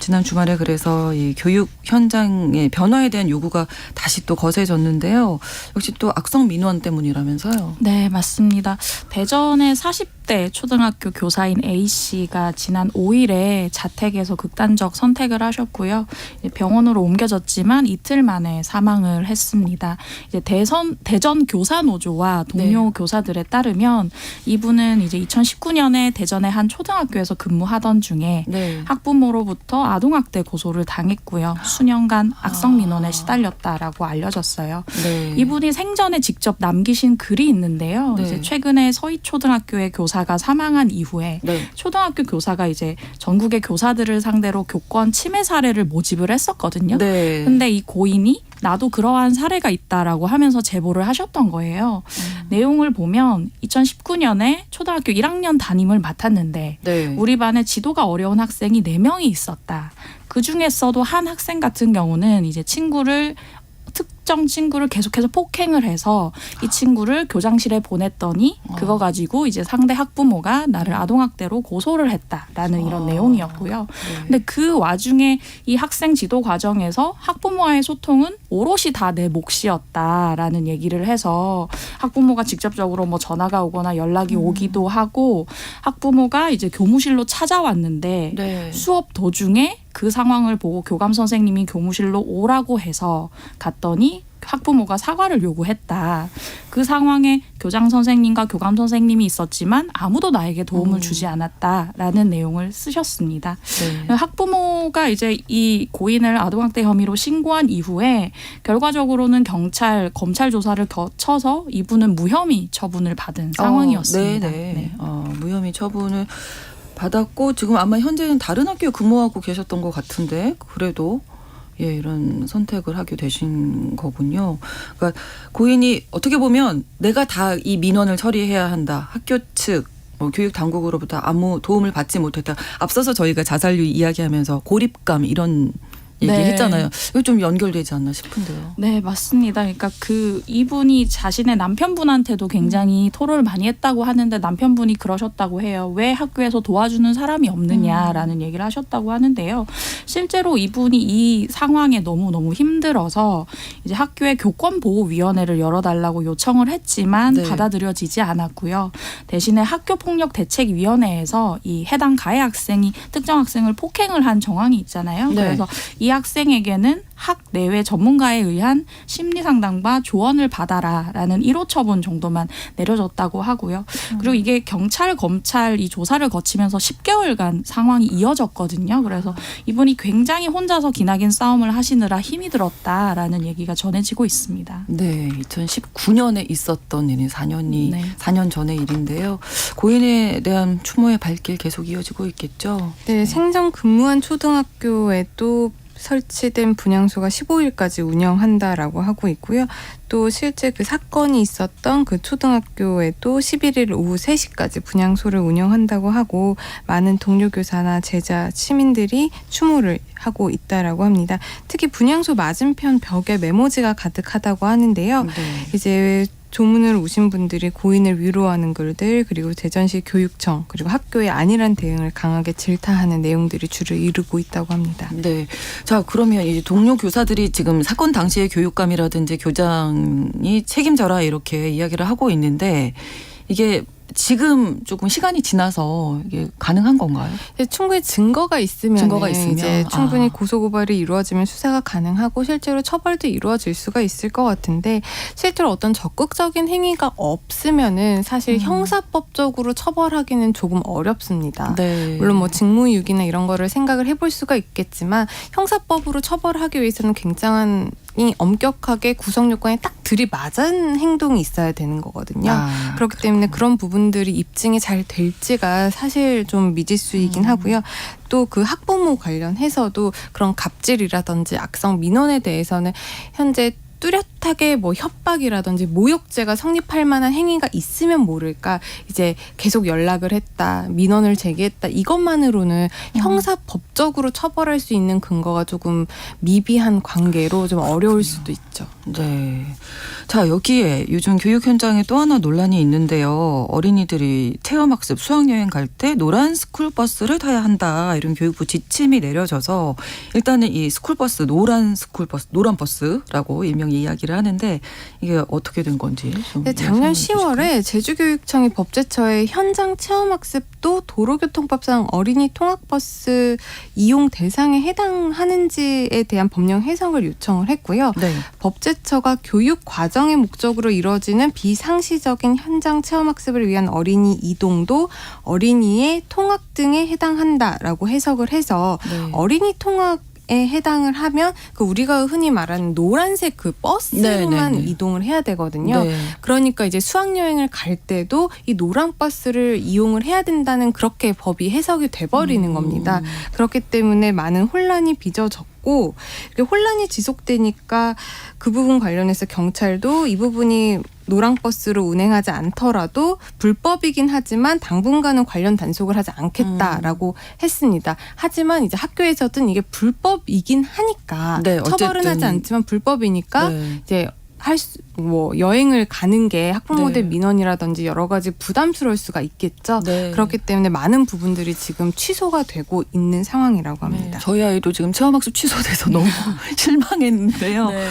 Speaker 1: 지난 주말에 그래서 이 교육 현장의 변화에 대한 요구가 다시 또 거세졌는데요. 역시 또 악성 민원 때문이라면서요.
Speaker 3: 네, 맞습니다. 대전의 40대 초등학교 교사인 A씨가 지난 5일에 자택에서 극단적 선택을 하셨고요. 병원으로 옮겨졌지만 이틀 만에 사망을 했습니다. 이제 대전 교사노조와 동료
Speaker 1: 네.
Speaker 3: 교사들에 따르면 이분은 이제 2019년에 대전의 한 초등학교에서 근무하던 중에
Speaker 1: 네.
Speaker 3: 학부모로부터 아동학대 고소를 당했고요. 수년간 악성 민원에 시달렸다라고 알려졌어요.
Speaker 1: 네.
Speaker 3: 이분이 생전에 직접 남기신 글이 있는데요.
Speaker 1: 네.
Speaker 3: 이제 최근에 서희초등학교의 교사가 사망한 이후에
Speaker 1: 네.
Speaker 3: 초등학교 교사가 이제 전국의 교사들을 상대로 교권 침해 사례를 모집을 했었거든요.
Speaker 1: 네.
Speaker 3: 근데 이 고인이 나도 그러한 사례가 있다라고 하면서 제보를 하셨던 거예요. 내용을 보면 2019년에 초등학교 1학년 담임을 맡았는데
Speaker 1: 네.
Speaker 3: 우리 반에 지도가 어려운 학생이 4명이 있었다. 그 중에서도 한 학생 같은 경우는 이제 특정 친구를 계속해서 폭행을 해서 이 친구를 교장실에 보냈더니 그거 가지고 이제 상대 학부모가 나를 아동학대로 고소를 했다라는 이런 내용이었고요.
Speaker 1: 네.
Speaker 3: 근데 그 와중에 이 학생 지도 과정에서 학부모와의 소통은 오롯이 다 내 몫이었다라는 얘기를 해서 학부모가 직접적으로 뭐 전화가 오거나 연락이 오기도 하고 학부모가 이제 교무실로 찾아왔는데
Speaker 1: 네.
Speaker 3: 수업 도중에 그 상황을 보고 교감 선생님이 교무실로 오라고 해서 갔더니 학부모가 사과를 요구했다. 그 상황에 교장 선생님과 교감 선생님이 있었지만 아무도 나에게 도움을 주지 않았다라는 내용을 쓰셨습니다.
Speaker 1: 네.
Speaker 3: 학부모가 이제 이 고인을 아동학대 혐의로 신고한 이후에 결과적으로는 검찰 조사를 거쳐서 이분은 무혐의 처분을 받은 상황이었습니다.
Speaker 1: 네. 무혐의 처분을 받았고 지금 아마 현재는 다른 학교에 근무하고 계셨던 것 같은데 그래도 이런 선택을 하게 되신 거군요. 그러니까 고인이 어떻게 보면 내가 다 이 민원을 처리해야 한다. 학교 측 교육 당국으로부터 아무 도움을 받지 못했다. 앞서서 저희가 자살률 이야기하면서 고립감 이런 얘기했잖아요. 이거 좀 연결되지 않나 싶은데요.
Speaker 3: 네, 맞습니다. 그러니까 이분이 자신의 남편분한테도 굉장히 토로를 많이 했다고 하는데 남편분이 그러셨다고 해요. 왜 학교에서 도와주는 사람이 없느냐라는 얘기를 하셨다고 하는데요. 실제로 이분이 이 상황에 너무너무 힘들어서 이제 학교에 교권보호위원회를 열어달라고 요청을 했지만
Speaker 1: 네.
Speaker 3: 받아들여지지 않았고요. 대신에 학교폭력대책위원회에서 이 해당 가해 학생이 특정 학생을 폭행을 한 정황이 있잖아요.
Speaker 1: 네.
Speaker 3: 그래서 이 학생에게는 학 내외 전문가에 의한 심리 상담과 조언을 받아라라는 1호 처분 정도만 내려졌다고 하고요. 그리고 이게 경찰, 검찰 이 조사를 거치면서 10개월간 상황이 이어졌거든요. 그래서 이분이 굉장히 혼자서 기나긴 싸움을 하시느라 힘이 들었다라는 얘기가 전해지고 있습니다.
Speaker 1: 네, 2019년에 있었던 일이 4년 전의 일인데요. 고인에 대한 추모의 발길 계속 이어지고 있겠죠.
Speaker 4: 네, 생전 근무한 초등학교에도 설치된 분향소가 15일까지 운영한다라고 하고 있고요. 또 실제 그 사건이 있었던 그 초등학교에도 11일 오후 3시까지 분향소를 운영한다고 하고 많은 동료 교사나 제자, 시민들이 추모를 하고 있다라고 합니다. 특히 분향소 맞은편 벽에 메모지가 가득하다고 하는데요.
Speaker 1: 네.
Speaker 4: 이제 조문을 오신 분들이 고인을 위로하는 글들 그리고 대전시 교육청 그리고 학교의 안일한 대응을 강하게 질타하는 내용들이 주를 이루고 있다고 합니다.
Speaker 1: 네. 자, 그러면 이제 동료 교사들이 지금 사건 당시의 교육감이라든지 교장이 책임져라 이렇게 이야기를 하고 있는데 이게 지금 조금 시간이 지나서 이게 가능한 건가요?
Speaker 4: 충분히 증거가 있으면 이제 충분히 고소고발이 이루어지면 수사가 가능하고 실제로 처벌도 이루어질 수가 있을 것 같은데 실제로 어떤 적극적인 행위가 없으면은 사실 형사법적으로 처벌하기는 조금 어렵습니다.
Speaker 1: 네.
Speaker 4: 물론 뭐 직무유기나 이런 거를 생각을 해볼 수가 있겠지만 형사법으로 처벌하기 위해서는 굉장한 엄격하게 구성 요건에 딱 들이맞은 행동이 있어야 되는 거거든요. 그렇기 때문에 그런 부분들이 입증이 잘 될지가 사실 좀 미지수이긴 하고요. 또 그 학부모 관련해서도 그런 갑질이라든지 악성 민원에 대해서는 현재 뚜렷하게 뭐 협박이라든지 모욕죄가 성립할 만한 행위가 있으면 모를까 이제 계속 연락을 했다, 민원을 제기했다 이것만으로는 형사법적으로 처벌할 수 있는 근거가 조금 미비한 관계로 좀 어려울 수도 있죠.
Speaker 1: 네. 자, 여기에 요즘 교육 현장에 또 하나 논란이 있는데요. 어린이들이 체험학습 수학여행 갈 때 노란 스쿨버스를 타야 한다. 이런 교육부 지침이 내려져서 일단은 이 스쿨버스, 노란 버스라고 일명히 이야기를 하는데 이게 어떻게 된 건지 좀
Speaker 4: 네, 작년
Speaker 1: 설명해
Speaker 4: 10월에 제주교육청이 법제처에 현장 체험학습도 도로교통법상 어린이 통학버스 이용 대상에 해당하는지에 대한 법령 해석을 요청을 했고요.
Speaker 1: 네.
Speaker 4: 법제처가 교육 과정의 목적으로 이루어지는 비상시적인 현장 체험학습을 위한 어린이 이동도 어린이의 통학 등에 해당한다라고 해석을 해서
Speaker 1: 네.
Speaker 4: 어린이 통학 에 해당을 하면 그 우리가 흔히 말하는 노란색 그 버스로만
Speaker 1: 네, 네, 네.
Speaker 4: 이동을 해야 되거든요.
Speaker 1: 네.
Speaker 4: 그러니까 이제 수학여행을 갈 때도 이 노란 버스를 이용을 해야 된다는 그렇게 법이 해석이 돼버리는 겁니다. 그렇기 때문에 많은 혼란이 빚어졌고 이렇게 혼란이 지속되니까 그 부분 관련해서 경찰도 이 부분이 노랑버스로 운행하지 않더라도 불법이긴 하지만 당분간은 관련 단속을 하지 않겠다라고 했습니다. 하지만 이제 학교에서든 이게 불법이긴 하니까
Speaker 1: 네,
Speaker 4: 처벌은
Speaker 1: 어쨌든.
Speaker 4: 하지 않지만 불법이니까
Speaker 1: 네.
Speaker 4: 이제 여행을 가는 게 학부모들
Speaker 1: 네.
Speaker 4: 민원이라든지 여러 가지 부담스러울 수가 있겠죠.
Speaker 1: 네.
Speaker 4: 그렇기 때문에 많은 부분들이 지금 취소가 되고 있는 상황이라고 합니다.
Speaker 1: 저희 아이도 지금 체험학습 취소돼서 너무 실망했는데요.
Speaker 3: 네.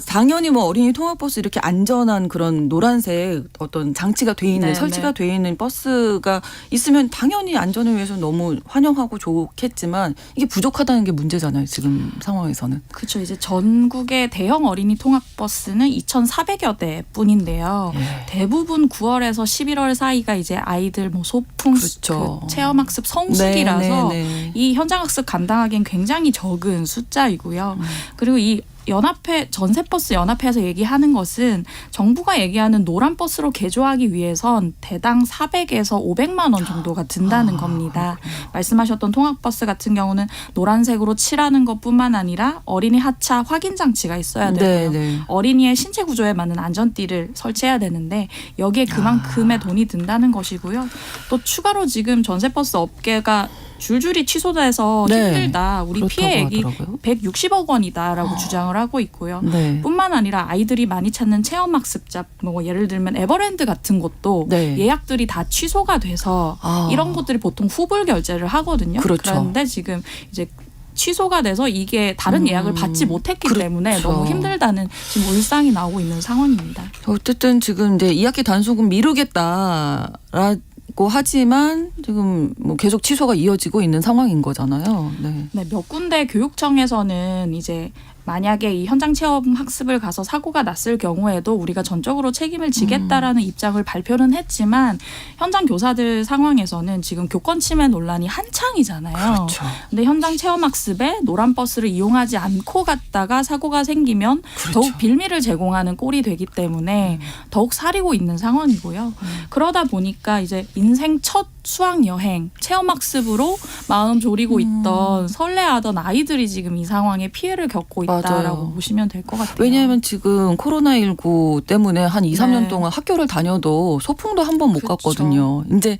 Speaker 1: 당연히 뭐 어린이 통학버스 이렇게 안전한 그런 노란색 어떤 장치가 돼 있는
Speaker 3: 네,
Speaker 1: 설치가
Speaker 3: 네.
Speaker 1: 돼 있는 버스가 있으면 당연히 안전을 위해서 너무 환영하고 좋겠지만 이게 부족하다는 게 문제잖아요. 지금 상황에서는.
Speaker 3: 그렇죠. 이제 전국의 대형 어린이 통학버스는 2,400여 대뿐인데요.
Speaker 1: 예.
Speaker 3: 대부분 9월에서 11월 사이가 이제 아이들 뭐 소풍
Speaker 1: 그렇죠.
Speaker 3: 그 체험학습 성수기라서
Speaker 1: 네, 네, 네.
Speaker 3: 이 현장학습 감당하기엔 굉장히 적은 숫자이고요. 그리고 이 연합회 전세버스 연합회에서 얘기하는 것은 정부가 얘기하는 노란 버스로 개조하기 위해선 대당 400에서 500만 원 정도가 든다는 겁니다. 말씀하셨던 통학버스 같은 경우는 노란색으로 칠하는 것뿐만 아니라 어린이 하차 확인 장치가 있어야 되고요.
Speaker 1: 네, 네.
Speaker 3: 어린이의 신체 구조에 맞는 안전띠를 설치해야 되는데 여기에 그만큼의 돈이 든다는 것이고요. 또 추가로 지금 전세버스 업계가 줄줄이 취소돼서
Speaker 1: 네.
Speaker 3: 힘들다. 우리
Speaker 1: 그렇다고
Speaker 3: 피해액이
Speaker 1: 하더라고요.
Speaker 3: 160억 원이다라고 주장을 하고 있고요.
Speaker 1: 네.
Speaker 3: 뿐만 아니라 아이들이 많이 찾는 체험학습자 뭐 예를 들면 에버랜드 같은 곳도
Speaker 1: 네.
Speaker 3: 예약들이 다 취소가 돼서 이런 곳들이 보통 후불 결제를 하거든요.
Speaker 1: 그렇죠.
Speaker 3: 그런데 지금 이제 취소가 돼서 이게 다른 예약을 받지 못했기 때문에
Speaker 1: 그렇죠.
Speaker 3: 너무 힘들다는 지금 울상이 나오고 있는 상황입니다.
Speaker 1: 어쨌든 지금 이제 2학기 단속은 미루겠다라고 하지만 지금 뭐 계속 취소가 이어지고 있는 상황인 거잖아요. 네.
Speaker 3: 네, 몇 군데 교육청에서는 이제 만약에 이 현장 체험 학습을 가서 사고가 났을 경우에도 우리가 전적으로 책임을 지겠다라는 입장을 발표는 했지만 현장 교사들 상황에서는 지금 교권 침해 논란이 한창이잖아요.
Speaker 1: 그렇죠.
Speaker 3: 근데 현장 체험 학습에 노란 버스를 이용하지 않고 갔다가 사고가 생기면
Speaker 1: 그렇죠.
Speaker 3: 더욱 빌미를 제공하는 꼴이 되기 때문에 더욱 사리고 있는 상황이고요. 그러다 보니까 이제 인생 첫 수학 여행 체험 학습으로 마음 졸이고 있던 설레하던 아이들이 지금 이 상황에 피해를 겪고 있다라고
Speaker 1: 맞아요.
Speaker 3: 보시면 될 것 같아요.
Speaker 1: 왜냐하면 지금 코로나19 때문에 한 2, 3년
Speaker 3: 네.
Speaker 1: 동안 학교를 다녀도 소풍도 한 번 못
Speaker 3: 그렇죠.
Speaker 1: 갔거든요. 이제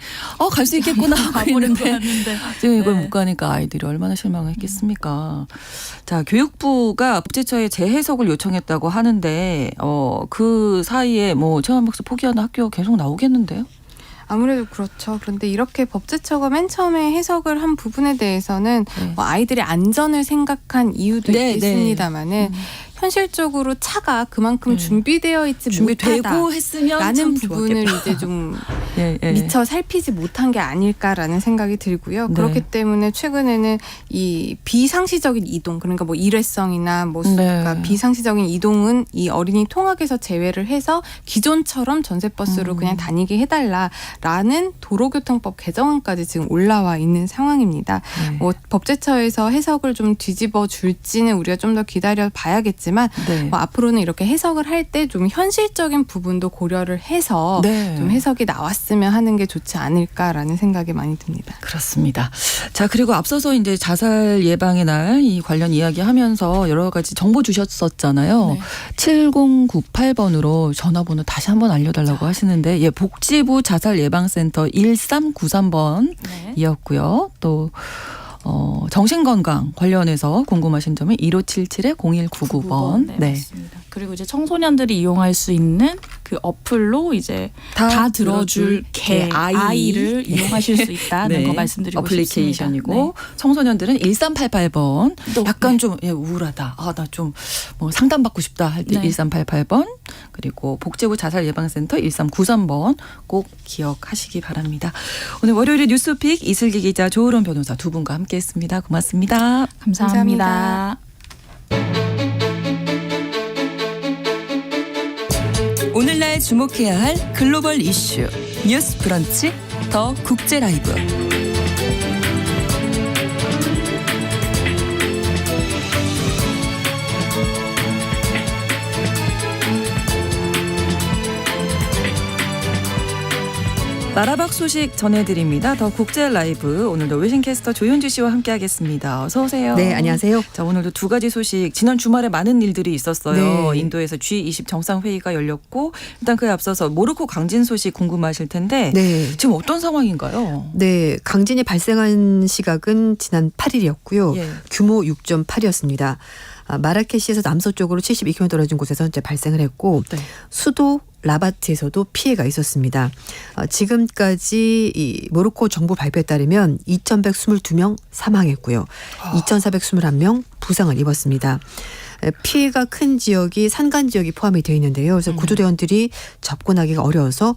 Speaker 1: 갈 수 있겠구나 하고
Speaker 3: 가보려고
Speaker 1: 있는데
Speaker 3: 하는데
Speaker 1: 지금 이걸
Speaker 3: 네.
Speaker 1: 못 가니까 아이들이 얼마나 실망을 했겠습니까. 자, 교육부가 법제처에 재해석을 요청했다고 하는데 그 사이에 뭐 체험학습 포기하는 학교 계속 나오겠는데요?
Speaker 4: 아무래도 그렇죠. 그런데 이렇게 법제처가 맨 처음에 해석을 한 부분에 대해서는
Speaker 1: 네.
Speaker 4: 뭐 아이들의 안전을 생각한 이유도
Speaker 1: 네,
Speaker 4: 있겠습니다만은 현실적으로 차가 그만큼
Speaker 1: 네.
Speaker 4: 준비되어 있지
Speaker 1: 준비되고
Speaker 4: 못하다.
Speaker 1: 했으면
Speaker 4: 라는
Speaker 1: 참
Speaker 4: 부분을
Speaker 1: 좋았겠다.
Speaker 4: 이제 좀
Speaker 1: 예, 예.
Speaker 4: 미처 살피지 못한 게 아닐까라는 생각이 들고요.
Speaker 1: 네.
Speaker 4: 그렇기 때문에 최근에는 이 비상시적인 이동, 그러니까 뭐 일회성이나 뭐
Speaker 1: 네.
Speaker 4: 그러니까 비상시적인 이동은 이 어린이 통학에서 제외를 해서 기존처럼 전세버스로 그냥 다니게 해달라라는 도로교통법 개정안까지 지금 올라와 있는 상황입니다.
Speaker 1: 네.
Speaker 4: 뭐 법제처에서 해석을 좀 뒤집어 줄지는 우리가 좀 더 기다려 봐야겠지만 있지만
Speaker 1: 네.
Speaker 4: 뭐 앞으로는 이렇게 해석을 할 때 좀 현실적인 부분도 고려를 해서
Speaker 1: 네.
Speaker 4: 좀 해석이 나왔으면 하는 게 좋지 않을까라는 생각이 많이 듭니다.
Speaker 1: 그렇습니다. 자, 그리고 앞서서 이제 자살 예방의 날 이 관련 이야기하면서 여러 가지 정보 주셨었잖아요.
Speaker 3: 네.
Speaker 1: 7098번으로 전화번호 다시 한번 알려달라고 하시는데, 예, 복지부 자살 예방센터 1393번이었고요.
Speaker 3: 네.
Speaker 1: 또 정신건강 관련해서 궁금하신 점은 1577-0199번.
Speaker 3: 네, 맞습니다. 그리고 이제 청소년들이 이용할 수 있는 그 어플로 이제 다 들어줄 개 아이를 이용하실 수 있다는 거 말씀드리고
Speaker 1: 어플리케이션이고
Speaker 3: 싶습니다.
Speaker 1: 청소년들은 1388번.
Speaker 3: 또,
Speaker 1: 약간
Speaker 3: 네.
Speaker 1: 좀 우울하다. 아, 나 좀 뭐 상담받고 싶다 할 때
Speaker 3: 네.
Speaker 1: 1388번. 그리고 복지부 자살예방센터 1393번 꼭 기억하시기 바랍니다. 오늘 월요일에 뉴스픽 이슬기 기자, 조으론 변호사 두 분과 함께했습니다. 고맙습니다.
Speaker 3: 감사합니다.
Speaker 2: 오늘날 주목해야 할 글로벌 이슈 뉴스 브런치 더 국제 라이브.
Speaker 1: 나라박 소식 전해드립니다. 더 국제 라이브, 오늘도 외신캐스터 조윤주 씨와 함께하겠습니다. 어서 오세요.
Speaker 5: 네, 안녕하세요.
Speaker 1: 자, 오늘도 두 가지 소식. 지난 주말에 많은 일들이 있었어요.
Speaker 5: 네.
Speaker 1: 인도에서 G20 정상회의가 열렸고, 일단 그에 앞서서 모로코 강진 소식 궁금하실 텐데
Speaker 5: 네.
Speaker 1: 지금 어떤 상황인가요?
Speaker 5: 네, 강진이 발생한 시각은 지난 8일이었고요.
Speaker 1: 예.
Speaker 5: 규모 6.8이었습니다. 마라케시에서 남서쪽으로 72km 떨어진 곳에서 이제 발생을 했고
Speaker 1: 네.
Speaker 5: 수도 라바트에서도 피해가 있었습니다. 지금까지 이 모로코 정부 발표에 따르면 2,122명 사망했고요. 2,421명 부상을 입었습니다. 피해가 큰 지역이 산간 지역이 포함이 되어 있는데요. 그래서 구조대원들이 접근하기가 어려워서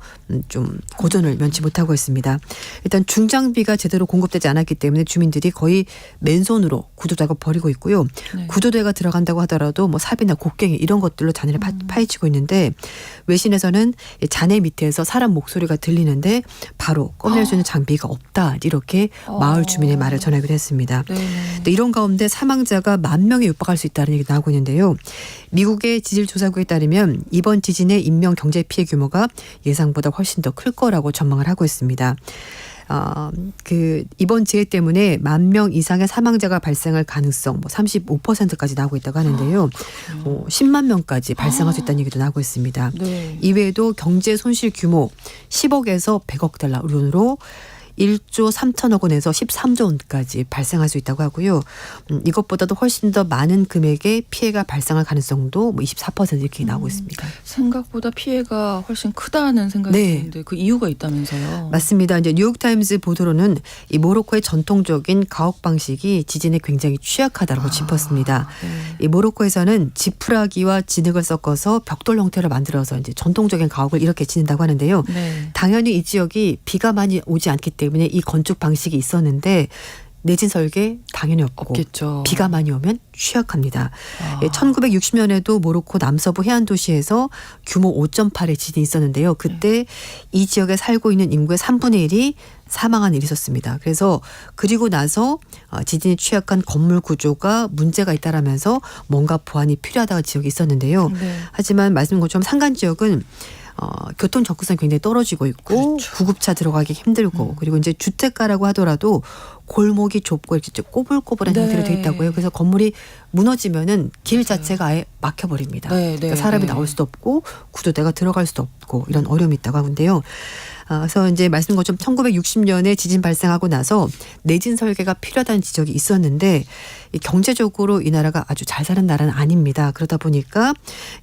Speaker 5: 좀 고전을 면치 못하고 있습니다. 일단 중장비가 제대로 공급되지 않았기 때문에 주민들이 거의 맨손으로 구조 작업 벌이고 있고요.
Speaker 1: 네.
Speaker 5: 구조대가 들어간다고 하더라도 뭐 삽이나 곡괭이 이런 것들로 잔해를 파헤치고 있는데, 외신에서는 잔해 밑에서 사람 목소리가 들리는데 바로 꺼낼 수 있는 장비가 없다, 이렇게 마을 주민의 말을 전하기도 했습니다.
Speaker 1: 네.
Speaker 5: 또 이런 가운데 사망자가 10,000명에 육박할 수 있다는 얘기가 나오고 있는데요. 미국의 지질조사국에 따르면 이번 지진의 인명 경제 피해 규모가 예상보다 훨씬 더 클 거라고 전망을 하고 있습니다. 이번 재해 때문에 10,000명 이상의 사망자가 발생할 가능성 35%까지 나오고 있다고 하는데요. 10만 명까지 발생할 수 있다는 얘기도 나오고 있습니다.
Speaker 1: 네.
Speaker 5: 이외에도 경제 손실 규모 10억에서 100억 달러 돈으로 1조 3천억 원에서 13조 원까지 발생할 수 있다고 하고요. 이것보다도 훨씬 더 많은 금액의 피해가 발생할 가능성도 24% 이렇게 나오고 있습니다.
Speaker 1: 생각보다 피해가 훨씬 크다는 생각이
Speaker 5: 네.
Speaker 1: 드는데 그 이유가 있다면서요?
Speaker 5: 맞습니다. 이제 뉴욕타임스 보도로는 이 모로코의 전통적인 가옥 방식이 지진에 굉장히 취약하다고 짚었습니다.
Speaker 1: 네.
Speaker 5: 이 모로코에서는 지푸라기와 진흙을 섞어서 벽돌 형태로 만들어서 이제 전통적인 가옥을 이렇게 짓는다고 하는데요.
Speaker 1: 네.
Speaker 5: 당연히 이 지역이 비가 많이 오지 않기 때문에 이 건축 방식이 있었는데 내진 설계 당연히
Speaker 1: 없겠죠.
Speaker 5: 비가 많이 오면 취약합니다. 1960년에도 모로코 남서부 해안 도시에서 규모 5.8의 지진이 있었는데요. 그때 이 지역에 살고 있는 인구의 3분의 1이 사망한 일이 있었습니다. 그래서 그리고 나서 지진이 취약한 건물 구조가 문제가 있다라면서 뭔가 보완이 필요하다고 지역이 있었는데요.
Speaker 1: 네.
Speaker 5: 하지만 말씀드린 것처럼 산간 지역은 교통 접근성이 굉장히 떨어지고 있고
Speaker 1: 그렇죠.
Speaker 5: 구급차 들어가기 힘들고 그리고 이제 주택가라고 하더라도 골목이 좁고 이렇게 꼬불꼬불한
Speaker 1: 네.
Speaker 5: 형태로 되어 있다고요. 그래서 건물이 무너지면은 길 자체가 아예 막혀버립니다.
Speaker 1: 네, 네,
Speaker 5: 그러니까 사람이
Speaker 1: 네.
Speaker 5: 나올 수도 없고 구조대가 들어갈 수도 없고 이런 어려움이 있다고 하는데요. 그래서 이제 말씀드린 것처럼 1960년에 지진 발생하고 나서 내진 설계가 필요하다는 지적이 있었는데 경제적으로 이 나라가 아주 잘 사는 나라는 아닙니다. 그러다 보니까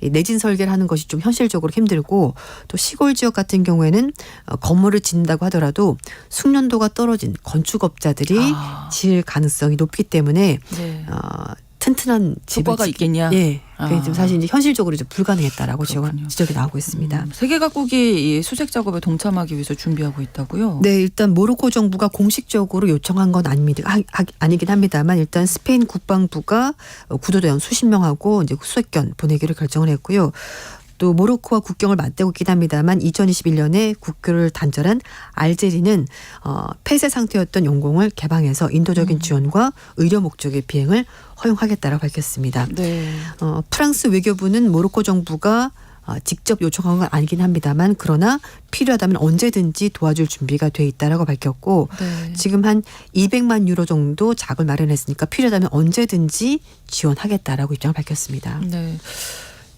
Speaker 5: 이 내진 설계를 하는 것이 좀 현실적으로 힘들고 또 시골 지역 같은 경우에는 건물을 짓는다고 하더라도 숙련도가 떨어진 건축업자들이 지을 가능성이 높기 때문에
Speaker 1: 네.
Speaker 5: 튼튼한 집을
Speaker 1: 효과가 있겠냐?
Speaker 5: 예, 그게 좀 사실 이제 현실적으로 이제 불가능했다라고
Speaker 1: 그렇군요.
Speaker 5: 지적이 나오고 있습니다.
Speaker 1: 세계 각국이 이 수색 작업에 동참하기 위해서 준비하고 있다고요?
Speaker 5: 네, 일단 모로코 정부가 공식적으로 요청한 건 아니긴 합니다만 일단 스페인 국방부가 구조대원 수십 명하고 이제 수색견 보내기를 결정을 했고요. 또 모로코와 국경을 맞대고 있긴 합니다만 2021년에 국교를 단절한 알제리는 폐쇄 상태였던 영공을 개방해서 인도적인 지원과 의료 목적의 비행을 허용하겠다라고 밝혔습니다.
Speaker 1: 네.
Speaker 5: 프랑스 외교부는 모로코 정부가 직접 요청한 건 아니긴 합니다만 그러나 필요하다면 언제든지 도와줄 준비가 돼 있다라고 밝혔고
Speaker 1: 네.
Speaker 5: 지금 한 200만 유로 정도 자금을 마련했으니까 필요하다면 언제든지 지원하겠다라고 입장을 밝혔습니다.
Speaker 1: 네.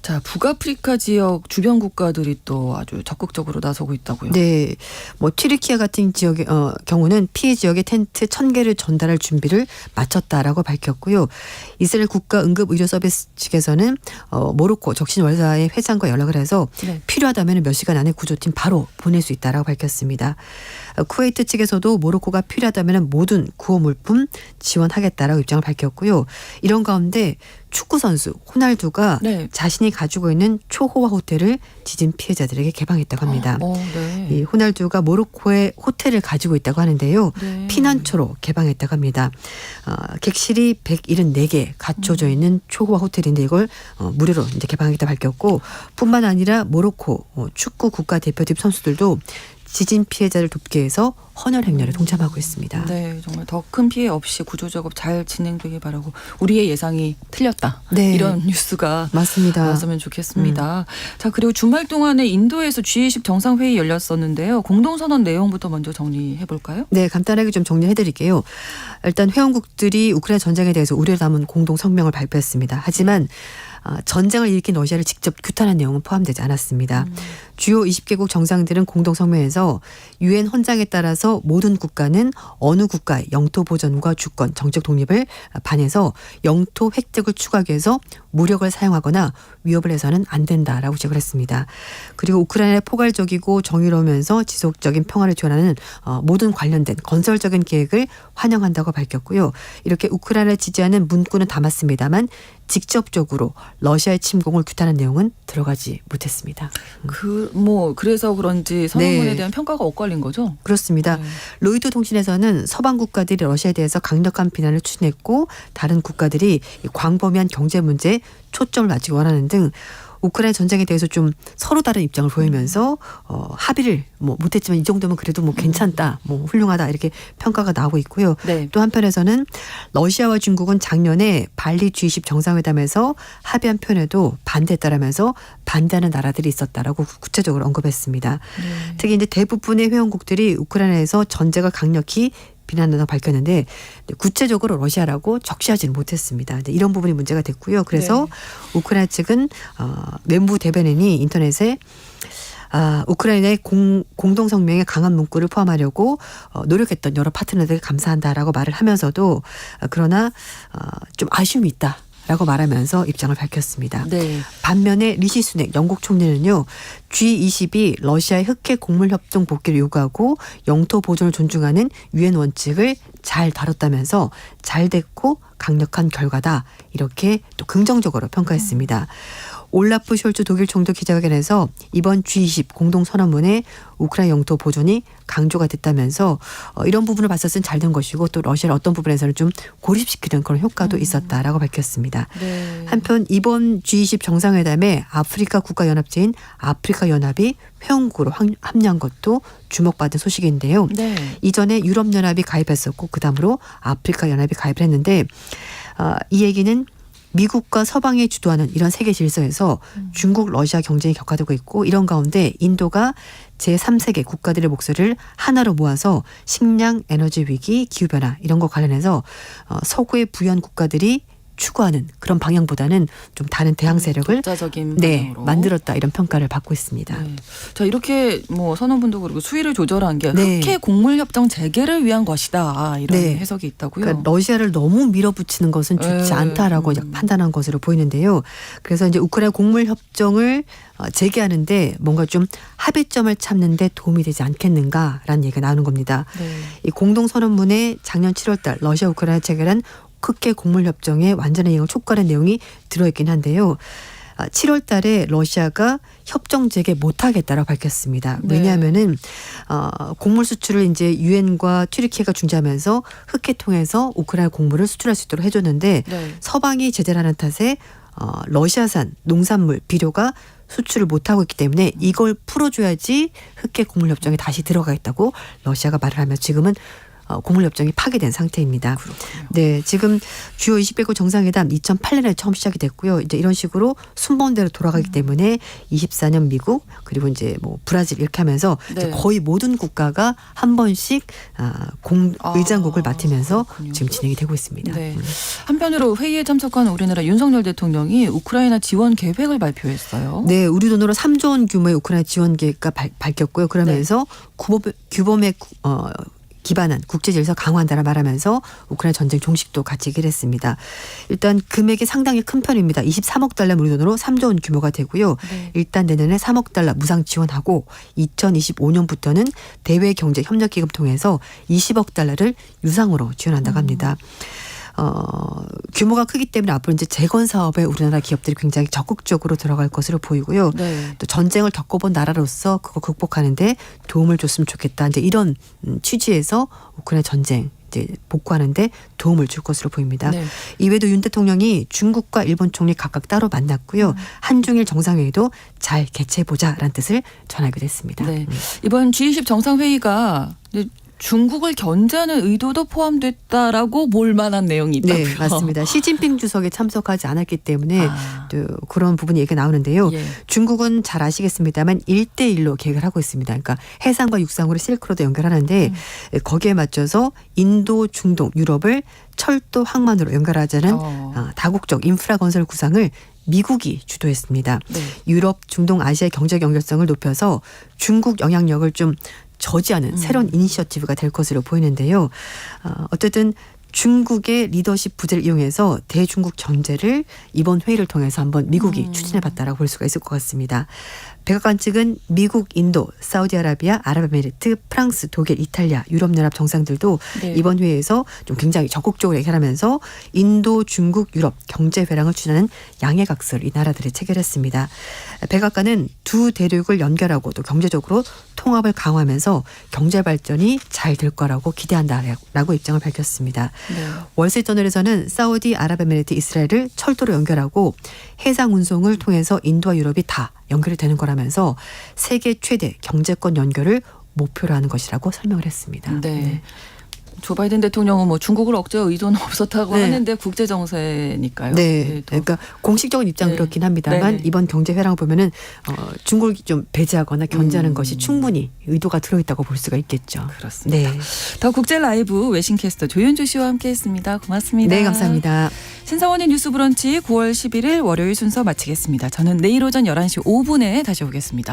Speaker 1: 자, 북아프리카 지역 주변 국가들이 또 아주 적극적으로 나서고 있다고요.
Speaker 5: 네, 뭐 튀르키예 같은 지역의 경우는 피해 지역에 텐트 1,000개를 전달할 준비를 마쳤다라고 밝혔고요. 이스라엘 국가 응급 의료 서비스 측에서는 모로코 적신월사의 회장과 연락을 해서
Speaker 1: 네.
Speaker 5: 필요하다면 몇 시간 안에 구조팀 바로 보낼 수 있다라고 밝혔습니다. 쿠웨이트 측에서도 모로코가 필요하다면 모든 구호 물품 지원하겠다라고 입장을 밝혔고요. 이런 가운데 축구 선수 호날두가
Speaker 1: 네.
Speaker 5: 자신이 가지고 있는 초호화 호텔을 지진 피해자들에게 개방했다고 합니다.
Speaker 1: 네.
Speaker 5: 이 호날두가 모로코에 호텔을 가지고 있다고 하는데요.
Speaker 1: 네.
Speaker 5: 피난처로 개방했다고 합니다. 객실이 174개 갖춰져 있는 초호화 호텔인데 이걸 무료로 이제 개방하겠다 밝혔고 뿐만 아니라 모로코 축구 국가대표팀 선수들도 지진 피해자를 돕기 위해서 헌혈 행렬에 동참하고 있습니다.
Speaker 1: 네, 정말 더 큰 피해 없이 구조 작업 잘 진행되길 바라고 우리의 예상이 틀렸다.
Speaker 5: 네.
Speaker 1: 이런 뉴스가
Speaker 5: 맞습니다.
Speaker 1: 나왔으면 좋겠습니다. 자, 그리고 주말 동안에 인도에서 G20 정상회의 열렸었는데요. 공동선언 내용부터 먼저 정리해 볼까요?
Speaker 5: 네, 간단하게 좀 정리해 드릴게요. 일단 회원국들이 우크라이나 전쟁에 대해서 우려를 담은 공동 성명을 발표했습니다. 하지만 전쟁을 일으킨 러시아를 직접 규탄한 내용은 포함되지 않았습니다. 주요 20개국 정상들은 공동 성명에서 유엔 헌장에 따라서 모든 국가는 어느 국가의 영토 보전과 주권, 정책 독립을 반해서 영토 획득을 추구하기 위해서 무력을 사용하거나 위협을 해서는 안 된다라고 지적을 했습니다. 그리고 우크라이나의 포괄적이고 정의로우면서 지속적인 평화를 지원하는 모든 관련된 건설적인 계획을 환영한다고 밝혔고요. 이렇게 우크라이나를 지지하는 문구는 담았습니다만 직접적으로 러시아의 침공을 규탄한 내용은 들어가지 못했습니다.
Speaker 1: 그래서 그런지 선언문에
Speaker 5: 네.
Speaker 1: 대한 평가가 엇갈린 거죠?
Speaker 5: 그렇습니다.
Speaker 1: 네.
Speaker 5: 로이터 통신에서는 서방 국가들이 러시아에 대해서 강력한 비난을 추진했고 다른 국가들이 이 광범위한 경제 문제에 초점을 맞추기 원하는 등 우크라이나 전쟁에 대해서 좀 서로 다른 입장을 보이면서 합의를 못했지만 이 정도면 그래도 괜찮다, 훌륭하다 이렇게 평가가 나오고 있고요.
Speaker 1: 네.
Speaker 5: 또 한편에서는 러시아와 중국은 작년에 발리 G20 정상회담에서 합의한 표현에도 반대했다라면서 반대하는 나라들이 있었다라고 구체적으로 언급했습니다.
Speaker 1: 네.
Speaker 5: 특히 이제 대부분의 회원국들이 우크라이나에서 전쟁을 강력히 비난한다고 밝혔는데 구체적으로 러시아라고 적시하지는 못했습니다. 이런 부분이 문제가 됐고요. 그래서 우크라이나 측은 외무부 대변인이 인터넷에 우크라이나의 공동 성명에 강한 문구를 포함하려고 노력했던 여러 파트너들에게 감사한다라고 말을 하면서도 그러나 좀 아쉬움이 있다. 라고 말하면서 입장을 밝혔습니다.
Speaker 1: 네.
Speaker 5: 반면에 리시 수넥 영국 총리는요. G20이 러시아의 흑해 곡물 협동 복귀를 요구하고 영토 보존을 존중하는 유엔 원칙을 잘 다뤘다면서 잘 됐고 강력한 결과다. 이렇게 또 긍정적으로 평가했습니다. 올라프 숄츠 독일 총독 기자회견에서 이번 G20 공동선언문에 우크라이나 영토 보존이 강조가 됐다면서 이런 부분을 봤을 땐 잘 된 것이고 또 러시아를 어떤 부분에서는 좀 고립시키는 그런 효과도 있었다라고 밝혔습니다.
Speaker 1: 네.
Speaker 5: 한편 이번 G20 정상회담에 아프리카 국가연합체인 아프리카 연합이 회원국으로 합류한 것도 주목받은 소식인데요.
Speaker 1: 네.
Speaker 5: 이전에 유럽연합이 가입했었고 그다음으로 아프리카 연합이 가입을 했는데 이 얘기는 미국과 서방이 주도하는 이런 세계 질서에서 중국, 러시아 경쟁이 격화되고 있고 이런 가운데 인도가 제3세계 국가들의 목소리를 하나로 모아서 식량, 에너지 위기, 기후변화 이런 거 관련해서 서구의 부연 국가들이 추구하는 그런 방향보다는 좀 다른 대항 세력을
Speaker 1: 독자적인
Speaker 5: 네,
Speaker 1: 방향으로.
Speaker 5: 만들었다 이런 평가를 받고 있습니다.
Speaker 1: 네. 자, 이렇게 선언문도 그렇고 수위를 조절한 게
Speaker 5: 네.
Speaker 1: 흑해 곡물 협정 재개를 위한 것이다. 이런
Speaker 5: 네.
Speaker 1: 해석이 있다고요.
Speaker 5: 그러니까 러시아를 너무 밀어붙이는 것은 좋지 않다라고 판단한 것으로 보이는데요. 그래서 이제 우크라이나 곡물 협정을 재개하는데 뭔가 좀 합의점을 찾는데 도움이 되지 않겠는가라는 얘기가 나오는 겁니다.
Speaker 1: 네.
Speaker 5: 이 공동선언문에 작년 7월달 러시아 우크라이나 체결한 흑해 곡물 협정의 완전한 이행을 촉구하는 내용이 들어있긴 한데요. 7월 달에 러시아가 협정 재개 못하겠다라고 밝혔습니다.
Speaker 1: 네.
Speaker 5: 왜냐하면은 곡물 수출을 이제 유엔과 튀르키예가 중재하면서 흑해 통해서 우크라이나 곡물을 수출할 수 있도록 해줬는데
Speaker 1: 네.
Speaker 5: 서방이 제재를 하는 탓에 러시아산 농산물 비료가 수출을 못하고 있기 때문에 이걸 풀어줘야지 흑해 곡물협정에 다시 들어가겠다고 러시아가 말을 하며 지금은 곡물협정이 파기된 상태입니다. 네, 지금 주요 20개국 정상회담 2008년에 처음 시작이 됐고요. 이제 이런 식으로 순번대로 돌아가기 때문에 24년 미국 그리고 이제 뭐 브라질 이렇게 하면서 이제
Speaker 1: 네.
Speaker 5: 거의 모든 국가가 한 번씩 의장국을 맡으면서
Speaker 1: 그렇군요.
Speaker 5: 지금 진행이 되고 있습니다.
Speaker 1: 네. 한편으로 회의에 참석한 우리나라 윤석열 대통령이 우크라이나 지원 계획을 발표했어요.
Speaker 5: 네, 우리 돈으로 3조 원 규모의 우크라이나 지원 계획과 밝혔고요. 그러면서 규범에 기반한 국제 질서 강화한다라 말하면서 우크라이나 전쟁 종식도 같이 얘기를 했습니다. 일단 금액이 상당히 큰 편입니다. 23억 달러 우리 돈으로 3조 원 규모가 되고요.
Speaker 1: 네.
Speaker 5: 일단 내년에 3억 달러 무상 지원하고 2025년부터는 대외 경제 협력 기금 통해서 20억 달러를 유상으로 지원한다고 합니다. 규모가 크기 때문에 앞으로 이제 재건 사업에 우리나라 기업들이 굉장히 적극적으로 들어갈 것으로 보이고요.
Speaker 1: 네.
Speaker 5: 또 전쟁을 겪어본 나라로서 그거 극복하는데 도움을 줬으면 좋겠다. 이제 이런 취지에서 우크라이나 전쟁 이제 복구하는데 도움을 줄 것으로 보입니다.
Speaker 1: 네.
Speaker 5: 이외에도 윤 대통령이 중국과 일본 총리 각각 따로 만났고요. 한중일 정상회의도 잘 개최해보자라는 뜻을 전하기도 했습니다.
Speaker 1: 네. 이번 G20 정상회의가 중국을 견제하는 의도도 포함됐다라고 볼 만한 내용이 있다고요.
Speaker 5: 네, 맞습니다. 시진핑 주석이 참석하지 않았기 때문에 또 그런 부분이 얘기가 나오는데요.
Speaker 1: 예.
Speaker 5: 중국은 잘 아시겠습니다만 1대1로 계획을 하고 있습니다. 그러니까 해상과 육상으로 실크로드 연결하는데 거기에 맞춰서 인도, 중동, 유럽을 철도, 항만으로 연결하자는 다국적 인프라 건설 구상을 미국이 주도했습니다.
Speaker 1: 네.
Speaker 5: 유럽, 중동, 아시아의 경제 연결성을 높여서 중국 영향력을 좀 저지하는 새로운 이니셔티브가 될 것으로 보이는데요. 어쨌든 중국의 리더십 부재를 이용해서 대중국 전제를 이번 회의를 통해서 한번 미국이 추진해봤다라고 볼 수가 있을 것 같습니다. 백악관 측은 미국, 인도, 사우디아라비아, 아랍에미리트, 프랑스, 독일, 이탈리아, 유럽연합 정상들도
Speaker 1: 네.
Speaker 5: 이번 회의에서 좀 굉장히 적극적으로 얘기하면서 인도, 중국, 유럽 경제 회랑을 추진하는 양해각서를 이 나라들이 체결했습니다. 백악관은 두 대륙을 연결하고 또 경제적으로 통합을 강화하면서 경제 발전이 잘 될 거라고 기대한다라고 입장을 밝혔습니다.
Speaker 1: 네.
Speaker 5: 월스트리트저널에서는 사우디, 아랍에미리트, 이스라엘을 철도로 연결하고 해상 운송을 통해서 인도와 유럽이 다 연결이 되는 거라면서 세계 최대 경제권 연결을 목표로 하는 것이라고 설명을 했습니다.
Speaker 1: 네. 조 바이든 대통령은 뭐 중국을 억제할 의도는 없었다고
Speaker 5: 네.
Speaker 1: 하는데 국제 정세니까요.
Speaker 5: 네,
Speaker 1: 또
Speaker 5: 그러니까 공식적인 입장
Speaker 1: 네.
Speaker 5: 그렇긴 합니다만
Speaker 1: 네.
Speaker 5: 이번 경제 회랑을 보면은 중국이 좀 배제하거나 견제하는 것이 충분히 의도가 들어있다고 볼 수가 있겠죠.
Speaker 1: 그렇습니다.
Speaker 5: 네,
Speaker 1: 더 국제 라이브 외신캐스터 조윤주 씨와 함께했습니다. 고맙습니다.
Speaker 5: 네 감사합니다.
Speaker 1: 신성원의 뉴스 브런치 9월 11일 월요일 순서 마치겠습니다. 저는 내일 오전 11시 5분에 다시 오겠습니다.